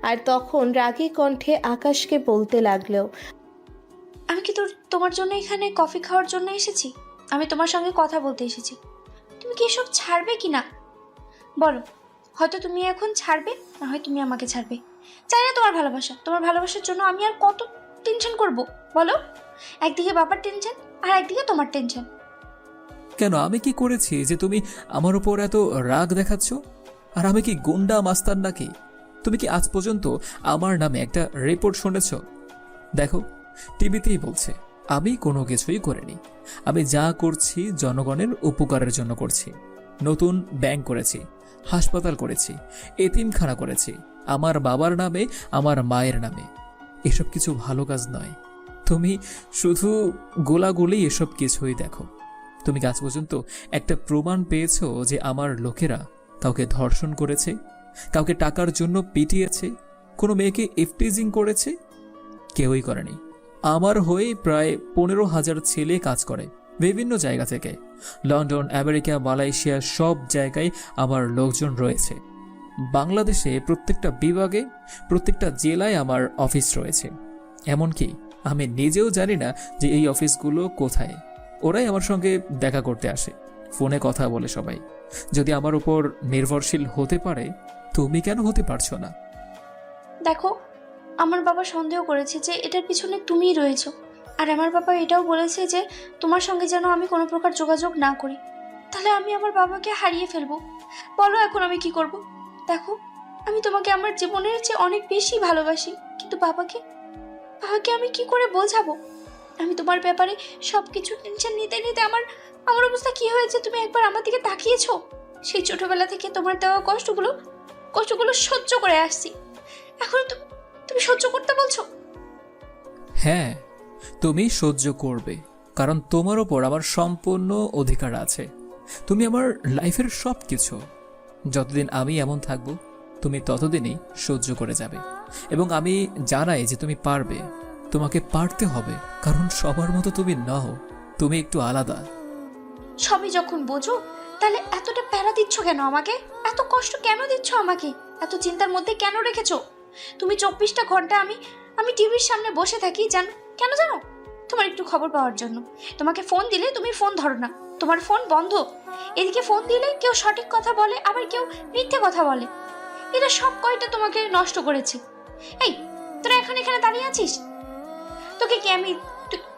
আর তখন রাগী কণ্ঠে আকাশকে বলতে লাগলো, আমি কি তোমার জন্য এখানে কফি খাওয়ার জন্য এসেছি? আমি তোমার সঙ্গে কথা বলতে এসেছি। তুমি কি এসব ছাড়বে কি না বলো? হয়তো তুমি এখন ছাড়বে, না হয় তুমি আমাকে ছাড়বে। চাই না তোমার ভালোবাসা। তোমার ভালোবাসার জন্য আমি আর কত টেনশন করব বলো? একদিকে বাবার টেনশন আর একদিকে তোমার টেনশন। কেন, আমি কি করেছি যে তুমি আমার উপর এত রাগ দেখাচ্ছ? আর আমি কি গুন্ডা মাস্তান নাকি? তুমি কি আজ পর্যন্ত আমার নামে একটা রিপোর্ট শুনেছ? দেখো, টিভিতেই বলছে আমি কোনো কিছুই করিনি। আমি যা করছি জনগণের উপকারের জন্য করছি। নতুন ব্যাংক করেছি, হাসপাতাল করেছি, এতিমখানা করেছি, আমার বাবার নামে, আমার মায়ের নামে। এসব কিছু ভালো কাজ নয়। তুমি শুধু গোলাগুলি এসব কিছুই দেখো। তুমি আজ পর্যন্ত একটা প্রমাণ পেয়েছো যে আমার লোকেরা কাউকে ধর্ষণ করেছে, কাউকে টাকার জন্য পিটিয়েছে, কোনো মেয়েকে ইফটিজিং করেছে? কেউই করেনি। আমার হয়ে প্রায় 15,000 ছেলে কাজ করে বিভিন্ন জায়গা থেকে। লন্ডন, আমেরিকা, মালয়েশিয়া সব জায়গায় আমার লোকজন রয়েছে। বাংলাদেশে প্রত্যেকটা বিভাগে, প্রত্যেকটা জেলায় আমার অফিস রয়েছে। এমনকি আমি নিজেও জানি না যে এই অফিসগুলো কোথায়। ওরাই আমার সঙ্গে দেখা করতে আসে, ফোনে কথা বলে সবাই। যদি আমার উপর নির্ভরশীল হতে পারে, তুমি কেন হতে পারছো না? দেখো, আমার বাবা সন্দেহ করেছে যে এটার পিছনে তুমিই রয়েছো। আর আমার বাবা এটাও বলেছে যে তোমার সঙ্গে যেন আমি কোনো প্রকার যোগাযোগ না করি, তাহলে আমি আমার বাবাকে হারিয়ে ফেলবো। বলো এখন আমি কি করব? দেখো, আমি তোমাকে আমার জীবনের চেয়ে অনেক বেশি ভালোবাসি, কিন্তু বাবাকে আমি কি করে বোঝাবো? আমি তোমার ব্যাপারে সব কিছু টেনশন নিতে নিতে আমার অবস্থা কি হয়েছে তুমি একবার আমার দিকে তাকিয়েছো? সেই ছোটবেলা থেকে তোমার দেওয়া কষ্টগুলো সহ্য করে আসছি, এখন তুমি সহ্য করতে বলছো? হ্যাঁ, তুমি সহ্য করবে, কারণ তোমার ওপর আমার সম্পূর্ণ অধিকার আছে। তুমি আমার লাইফের সব কিছু। যতদিন আমি এমন থাকবো, তুমি ততদিনই সহ্য করে যাবে। এবং আমি জানাই যে তুমি পারবে। তোমাকে পারতে হবে, কারণ সবার মতো তুমি নও, তুমি একটু আলাদা। সবই যখন বোঝো, তাহলে এতটা প্যারা দিচ্ছ কেন আমাকে? এত কষ্ট কেন দিচ্ছ আমাকে? এত চিন্তার মধ্যে কেন রেখেছো? তুমি 24টা ঘন্টা আমি টিভির সামনে বসে থাকি কেন জানো? তোমার একটু খবর পাওয়ার জন্য। তোমাকে ফোন দিলে তুমি ফোন ধরো না, তোমার ফোন বন্ধ। এদিকে ফোন দিলে কেউ সঠিক কথা বলে, আবার কেউ মিথ্যে কথা বলে। এটা সব কয়টা তোমাকে নষ্ট করেছে। এই, তোরা এখন এখানে দাঁড়িয়ে আছিস?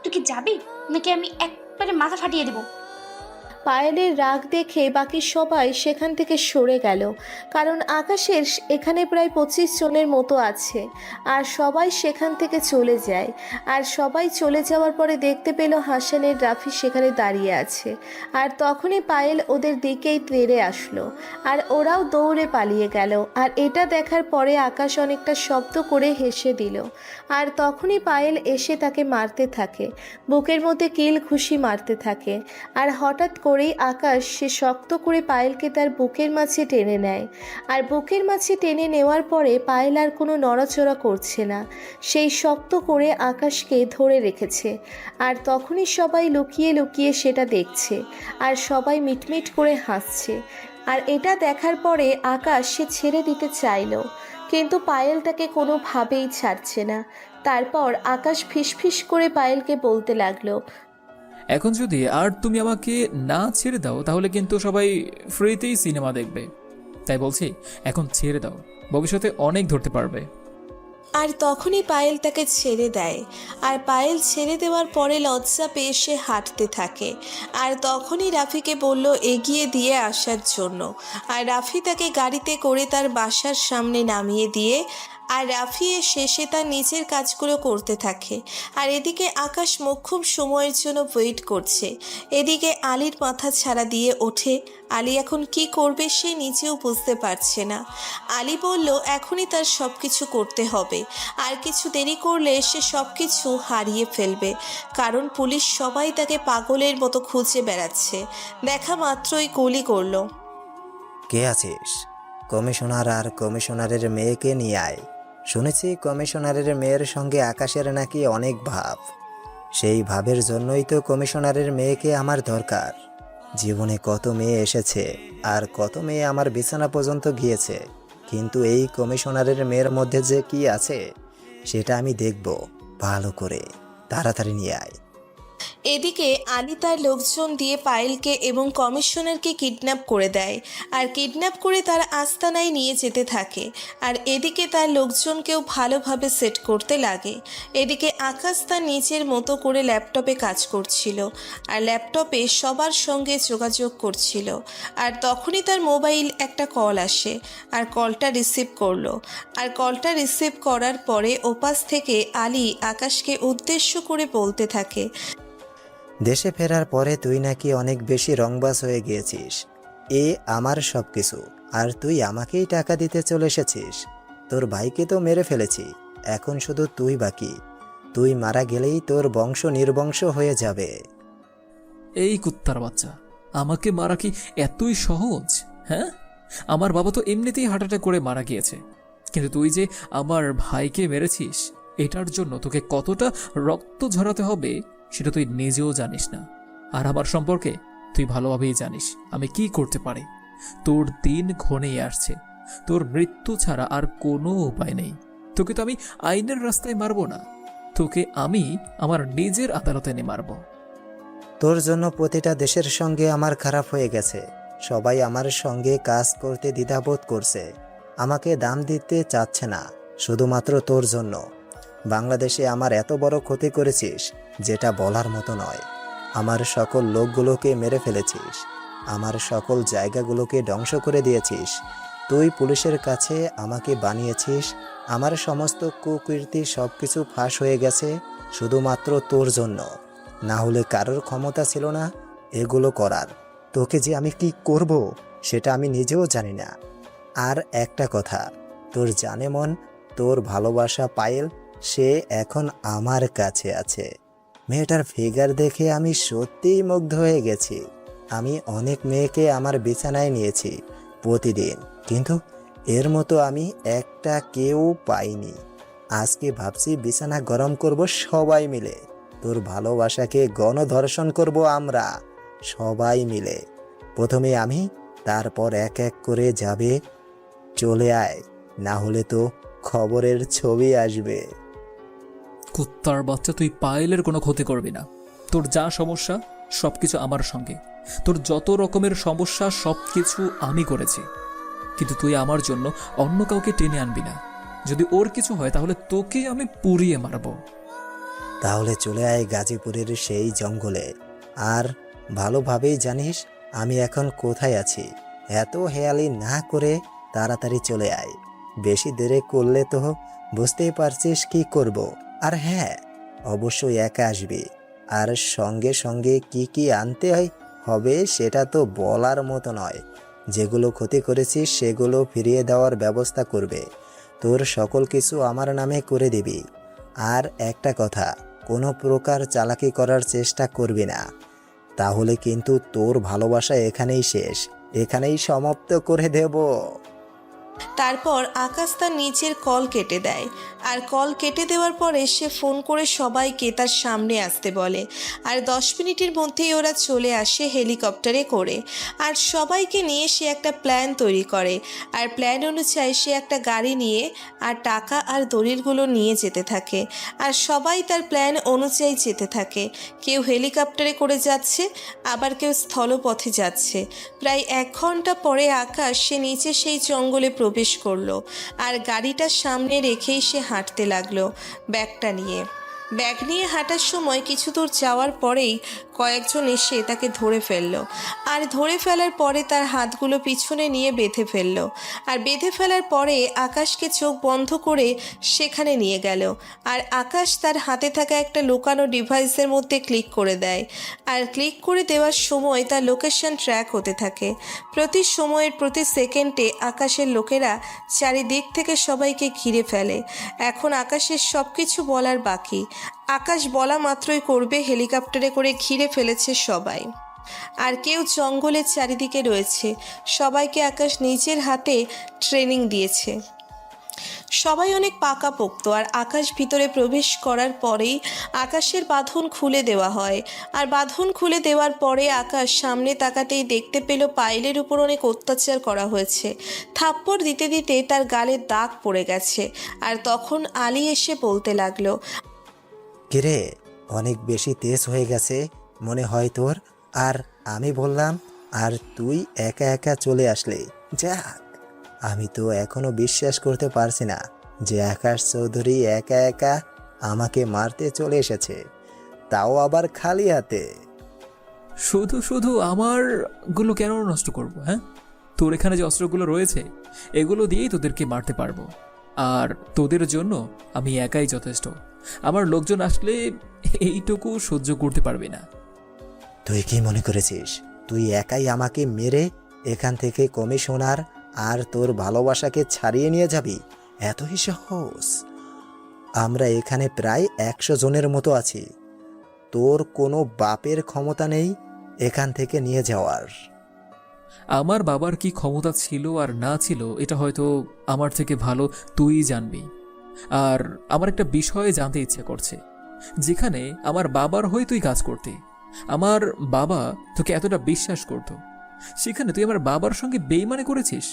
তুই কি যাবি, নাকি আমি একবারে মাথা ফাটিয়ে দেবো? পায়েলের রাগ দেখে বাকি সবাই সেখান থেকে সরে গেল, কারণ আকাশের এখানে প্রায় 25 জনের মতো আছে। আর সবাই সেখান থেকে চলে যায়। আর সবাই চলে যাওয়ার পরে দেখতে পেল হাসানের রাফি সেখানে দাঁড়িয়ে আছে। আর তখনই পায়েল ওদের দিকেই তেড়ে আসলো, আর ওরাও দৌড়ে পালিয়ে গেল। আর এটা দেখার পরে আকাশ অনেকটা শব্দ করে হেসে দিল। আর তখনই পায়েল এসে তাকে মারতে থাকে, বুকের মধ্যে কিল ঘুষি মারতে থাকে। আর হঠাৎ করেই আকাশ সে শক্ত করে পায়েলকে তার বুকের মাঝে টেনে নেয়। আর বুকের মাঝে টেনে নেওয়ার পরে পায়েল আর কোনো নড়াচড়া করছে না, সেই শক্ত করে আকাশকে ধরে রেখেছে। আর তখনই সবাই লুকিয়ে লুকিয়ে সেটা দেখছে, আর সবাই মিটমিট করে হাসছে। আর এটা দেখার পরে আকাশ সে ছেড়ে দিতে চাইল, কিন্তু পায়েল তাকে কোনোভাবেই ছাড়ছে না। তারপর আকাশ ফিসফিস করে পায়েলকে বলতে লাগলো, এখন যদি আর তুমি আমাকে না ছেড়ে দাও, তাহলে কিন্তু সবাই ফ্রিতেই সিনেমা দেখবে। তাই বলছি, এখন ছেড়ে দাও, ভবিষ্যতে অনেক ধরতে পারবে। আর তখনই পায়েল তাকে ছেড়ে দেয়। আর পায়েল ছেড়ে দেওয়ার পরে লজ্জা পেয়ে সে হাঁটতে থাকে। আর তখনই রাফিকে বলল এগিয়ে দিয়ে আসার জন্য। আর রাফি তাকে গাড়িতে করে তার বাসার সামনে নামিয়ে দিয়ে আর রাফি শেষে তার নিজের কাজগুলো করতে থাকে। আর এদিকে আকাশ মোক্ষম সময়ের জন্য ওয়েট করছে। এদিকে আলীর মাথা ছাড়া দিয়ে ওঠে। আলী এখন কি করবে সে নিজেও বুঝতে পারছে না। আলী বলল এখনই তার সব কিছু করতে হবে, আর কিছু দেরি করলে সে সব কিছু হারিয়ে ফেলবে, কারণ পুলিশ সবাই তাকে পাগলের মতো খুঁজে বেড়াচ্ছে। দেখা মাত্রই গুলি করলো। কে আছিস? কমিশনার আর কমিশনারের মেয়েকে নিয়ে আয়। শুনেছি কমিশনারের মেয়ের সঙ্গে আকাশের নাকি অনেক ভাব। সেই ভাবের জন্যই তো কমিশনারের মেয়েকে আমার দরকার। জীবনে কত মেয়ে এসেছে, আর কত মেয়ে আমার বিছানা পর্যন্ত গিয়েছে, কিন্তু এই কমিশনারের মেয়ের মধ্যে যে কি আছে সেটা আমি দেখব ভালো করে। তাড়াতাড়ি নিয়ে আয়। এদিকে আলী তার লোকজন দিয়ে পায়েলকে এবং কমিশনারকে কিডন্যাপ করে দেয়। আর কিডন্যাপ করে তার আস্তানায় নিয়ে যেতে থাকে। আর এদিকে তার লোকজনকেও ভালোভাবে সেট করতে লাগে। এদিকে আকাশ তার নিজের মতো করে ল্যাপটপে কাজ করছিল, আর ল্যাপটপে সবার সঙ্গে যোগাযোগ করছিল। আর তখনই তার মোবাইল একটা কল আসে, আর কলটা রিসিভ করলো। আর কলটা রিসিভ করার পরে ওপাশ থেকে আলী আকাশকে উদ্দেশ্য করে বলতে থাকে, দেশে ফেরার পরে তুই নাকি অনেক বেশি রংবাজ হয়ে গিয়েছিস। এ আমার সব কিছু, আর তুই আমাকেই টাকা দিতে চলে এসেছিস। তোর ভাইকে তো মেরে ফেলেছি, এখন শুধু তুই বাকি। তুই মারা গেলেই তোর বংশ নির্বংশ হয়ে যাবে। এই কুত্তার বাচ্চা, আমাকে মারা কি এতই সহজ? হ্যাঁ, আমার বাবা তো এমনিতেই হার্ট অ্যাটাক করে মারা গিয়েছে, কিন্তু তুই যে আমার ভাইকে মেরেছিস, এটার জন্য তোকে কতটা রক্ত ঝরাতে হবে সেটা তুই নিজেও জানিস না। আর আমার সম্পর্কে তুই ভালোভাবেই জানিস আমি কি করতে পারি। তোর দিন ঘনেই আসছে, তোর মৃত্যু ছাড়া আর কোনো উপায় নেই। তোকে তো আমি আইনের রাস্তায় মারবো না, তোকে আমি আমার নিজের আদালতে এনে মারবো। তোর জন্য প্রতিটা দেশের সঙ্গে আমার খারাপ হয়ে গেছে। সবাই আমার সঙ্গে কাজ করতে দ্বিধাবোধ করছে, আমাকে দাম দিতে চাচ্ছে না, শুধুমাত্র তোর জন্য। বাংলাদেশে আমার এত বড় ক্ষতি করেছিস যেটা বলার মতো নয়। আমার সকল লোকগুলোকে মেরে ফেলেছিস, আমার সকল জায়গাগুলোকে ধ্বংস করে দিয়েছিস। তুই পুলিশের কাছে আমাকে বানিয়েছিস, আমার সমস্ত কুকীর্তি সব কিছু ফাঁস হয়ে গেছে শুধুমাত্র তোর জন্য। না হলে কারোর ক্ষমতা ছিল না এগুলো করার। তোকে যে আমি কি করব সেটা আমি নিজেও জানি না। আর একটা কথা, তোর জানে মন, তোর ভালোবাসা পায়েল, সে এখন আমার কাছে আছে। মেয়েটার ফিগার দেখে আমি সত্যিই মুগ্ধ হয়ে গেছি। আমি অনেক মেয়েকে আমার বিছানায় নিয়েছি প্রতিদিন, কিন্তু এর মতো আমি একটা কেউ পাইনি। আজকে ভাবছি বিছানা গরম করব সবাই মিলে, তোর ভালোবাসাকে গণধর্ষণ করব আমরা সবাই মিলে। প্রথমে আমি, তারপর এক এক করে যাবে। চলে আয়, না হলে তো খবরের ছবি আসবে। কুত্তার বাচ্চা, তুই পায়েলের কোনো ক্ষতি করবি না। তোর যা সমস্যা সবকিছু আমার সঙ্গে, তোর যত রকমের সমস্যা সবকিছু আমি করেছি, কিন্তু তুই আমার জন্য অন্য কাউকে টেনে আনবি না। যদি ওর কিছু হয় তাহলে তোকে আমি পুড়িয়ে মারবো। তাহলে চলে আয় গাজীপুরের সেই জঙ্গলে। আর ভালোভাবেই জানিস আমি এখন কোথায় আছি। এত হেয়ালি না করে তাড়াতাড়ি চলে আয়। বেশি দেরি করলে তো বুঝতেই পারছিস কি করব। আর হ্যাঁ, অবশ্যই একা আসবি। আর সঙ্গে সঙ্গে কি কি আনতে হবে সেটা তো বলার মতো নয়। যেগুলো ক্ষতি করেছিস সেগুলো ফিরিয়ে দেওয়ার ব্যবস্থা করবে। তোর সকল কিছু আমার নামে করে দিবি। আর একটা কথা, কোনো প্রকার চালাকি করার চেষ্টা করবি না, তাহলে কিন্তু তোর ভালোবাসা এখানেই শেষ, এখানেই সমাপ্ত করে দেব। তারপর আকাশ তার নিজের কল কেটে দেয়। আর কল কেটে দেওয়ার পরে সে ফোন করে সবাইকে তার সামনে আসতে বলে। আর 10 মিনিটের মধ্যেই ওরা চলে আসে হেলিকপ্টারে করে। আর সবাইকে নিয়ে সে একটা প্ল্যান তৈরি করে। আর প্ল্যান অনুযায়ী সে একটা গাড়ি নিয়ে আর টাকা আর দলিলগুলো নিয়ে যেতে থাকে। আর সবাই তার প্ল্যান অনুযায়ী যেতে থাকে। কেউ হেলিকপ্টারে করে যাচ্ছে, আবার কেউ স্থলপথে যাচ্ছে। প্রায় 1 ঘন্টা পরে আকাশ সে নিচে সেই জঙ্গলে প্রবেশ করলো। আর গাড়িটা সামনে রেখেই সে হাঁটতে লাগলো ব্যাগটা নিয়ে। ব্যাগ নিয়ে হাঁটার সময় কিছু দূর যাওয়ার পরেই কয়েকজন এসে তাকে ধরে ফেললো। আর ধরে ফেলার পরে তার হাতগুলো পিছনে নিয়ে বেঁধে ফেললো। আর বেঁধে ফেলার পরে আকাশকে চোখ বন্ধ করে সেখানে নিয়ে গেল। আর আকাশ তার হাতে থাকা একটা লুকানো ডিভাইসের মধ্যে ক্লিক করে দেয়। আর ক্লিক করে দেওয়ার সময় তার লোকেশন ট্র্যাক হতে থাকে। প্রতি সময়ের প্রতি সেকেন্ডে আকাশের লোকেরা চারিদিক থেকে সবাইকে ঘিরে ফেলে। এখন আকাশের সব কিছু বলার বাকি। আকাশ বলা মাত্রই করবে। হেলিকপ্টারে করে ঘিরে ফেলেছে সবাই। আর কেউ জঙ্গলের চারিদিকে রয়েছে। সবাইকে আকাশ নিজের হাতে ট্রেনিং দিয়েছে। সবাই অনেক পাকাপোক্ত। আর আকাশ ভিতরে প্রবেশ করার পরেই আকাশের বাঁধন খুলে দেওয়া হয়। আর বাঁধন খুলে দেওয়ার পরে আকাশ সামনে তাকাতেই দেখতে পেল পায়েলের উপর অনেক অত্যাচার করা হয়েছে। থাপ্পড় দিতে দিতে তার গালে দাগ পড়ে গেছে। আর তখন আলী এসে বলতে লাগলো, কিরে, অনেক বেশি তেজ হয়ে গেছে মনে হয় তোর। আর আমি বললাম, আর তুই একা একা চলে আসলে। যাক, আমি তো এখনো বিশ্বাস করতে পারছি না যে আকাশ চৌধুরী একা একা আমাকে মারতে চলে এসেছে, তাও আবার খালি হাতে। শুধু শুধু আমার গুলো কেন নষ্ট করব? হ্যাঁ, তোর এখানে যে অস্ত্রগুলো রয়েছে এগুলো দিয়েই তোদেরকে মারতে পারবো। আর তোদের জন্য আমি একাই যথেষ্ট। আমার লোকজন আসলে এইটুকু সহ্য করতে পারবে না। তুই কি মনে করেছিস তুই একাই আমাকে মেরে এখান থেকে কমিশনার আর তোর ভালোবাসাকে ছাড়িয়ে নিয়ে যাবি? এতই সাহস? আমরা এখানে প্রায় 100 জনের মতো আছি। তোর কোনো বাপের ক্ষমতা নেই এখান থেকে নিয়ে যাওয়ার। আমার বাবার কি ক্ষমতা ছিল আর না ছিল এটা হয়তো আমার থেকে ভালো তুই জানবি। আর আমার একটা বিষয়ে জানতে ইচ্ছে করছে, যেখানে আমার বাবার হয়ে তুই কাজ করতে, আমার বাবা তোকে এতটা বিশ্বাস করত, সেখানে তুই আমার বাবার সঙ্গে বেইমানি করেছিস।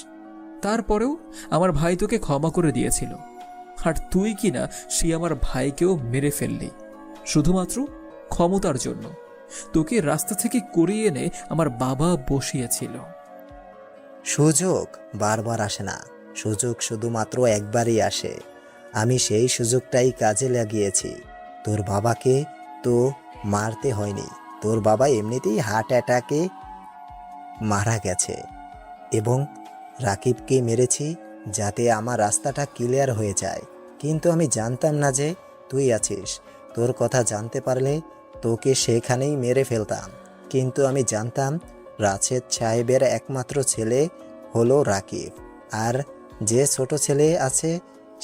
তারপরেও আমার ভাই তোকে ক্ষমা করে দিয়েছিল, আর তুই কি না সে আমার ভাইকেও মেরে ফেললি শুধুমাত্র ক্ষমতার জন্য। তোকে রাস্তা থেকে করিয়ে এনে আমার বাবা বসিয়েছিল। সুযোগ বারবার আসে না, সুযোগ শুধুমাত্র একবারই আসে। আমি সেই সুযোগটাই কাজে লাগিয়েছি। তোর বাবাকে তো মারতে হয়নি, তোর বাবা এমনিতেই হার্ট অ্যাটাকে মারা গেছে, এবং রাকিবকে মেরেছি যাতে আমার রাস্তাটা ক্লিয়ার হয়ে যায়। কিন্তু আমি জানতাম না যে তুই আছিস। তোর কথা জানতে পারলে তোকে সেখানেই মেরে ফেলতাম। কিন্তু আমি জানতাম রাশেদ সাহেবের একমাত্র ছেলে হলো রাকিব, আর যে ছোট ছেলে আছে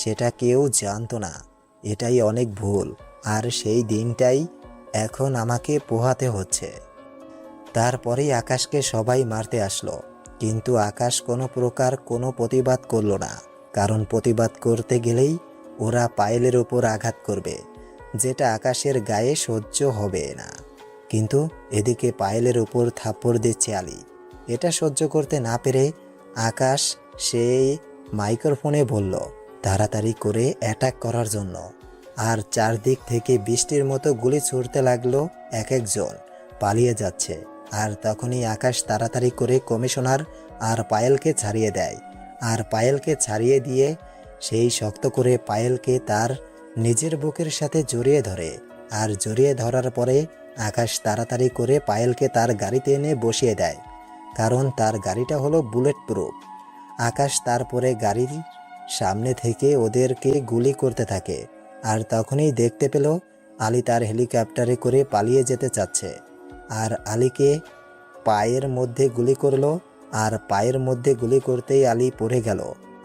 সেটা কেউ জানতো না। এটাই অনেক ভুল, আর সেই দিনটাই এখন আমাকে পোহাতে হচ্ছে। তারপরেই আকাশকে সবাই মারতে আসলো, কিন্তু আকাশ কোনো প্রকার কোনো প্রতিবাদ করলো না, কারণ প্রতিবাদ করতে গেলেই ওরা পায়েলের ওপর আঘাত করবে, যেটা আকাশের গায়ে সহ্য হবে না। কিন্তু এদিকে পায়েলের উপর থাপ্পড় দিচ্ছে আলী। এটা সহ্য করতে না পেরে আকাশ সেই মাইক্রোফোনে বলল তাড়াতাড়ি করে অ্যাটাক করার জন্য, আর চারদিক থেকে বৃষ্টির মতো গুলি ছুড়তে লাগলো। এক একজন পালিয়ে যাচ্ছে, আর তখনই আকাশ তাড়াতাড়ি করে কমিশনার আর পায়েলকে ছাড়িয়ে দেয়। আর পায়েলকে ছাড়িয়ে দিয়ে সেই শক্ত করে পায়েলকে তার নিজের বুকের সাথে জড়িয়ে ধরে, আর জড়িয়ে ধরার পরে আকাশ তাড়াতাড়ি করে পায়েলকে তার গাড়িতে এনে বসিয়ে দেয়, কারণ তার গাড়িটা হলো বুলেট প্রুফ। আকাশ তারপরে গাড়ির সামনে থেকে ওদেরকে গুলি করতে থাকে, আর তখনই দেখতে পেল আলী তার হেলিকপ্টারে করে পালিয়ে যেতে চাচ্ছে, আর আলীকে পায়ের মধ্যে গুলি করলো। আর পায়ের মধ্যে গুলি করতেই আলী পড়ে গেল,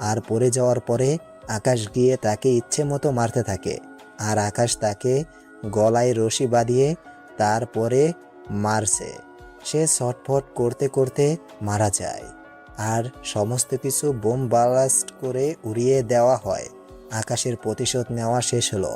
আর পড়ে যাওয়ার পরে আকাশ গিয়ে তাকে ইচ্ছে মতো মারতে থাকে, আর আকাশ তাকে গলায় রশি বাঁধিয়ে তারপরে মারছে। সে ছটফট করতে করতে মারা যায়, আর সমস্ত কিছু বোম ব্লাস্ট করে উড়িয়ে দেওয়া হয়। আকাশের প্রতিশোধ নেওয়া শেষ হলো।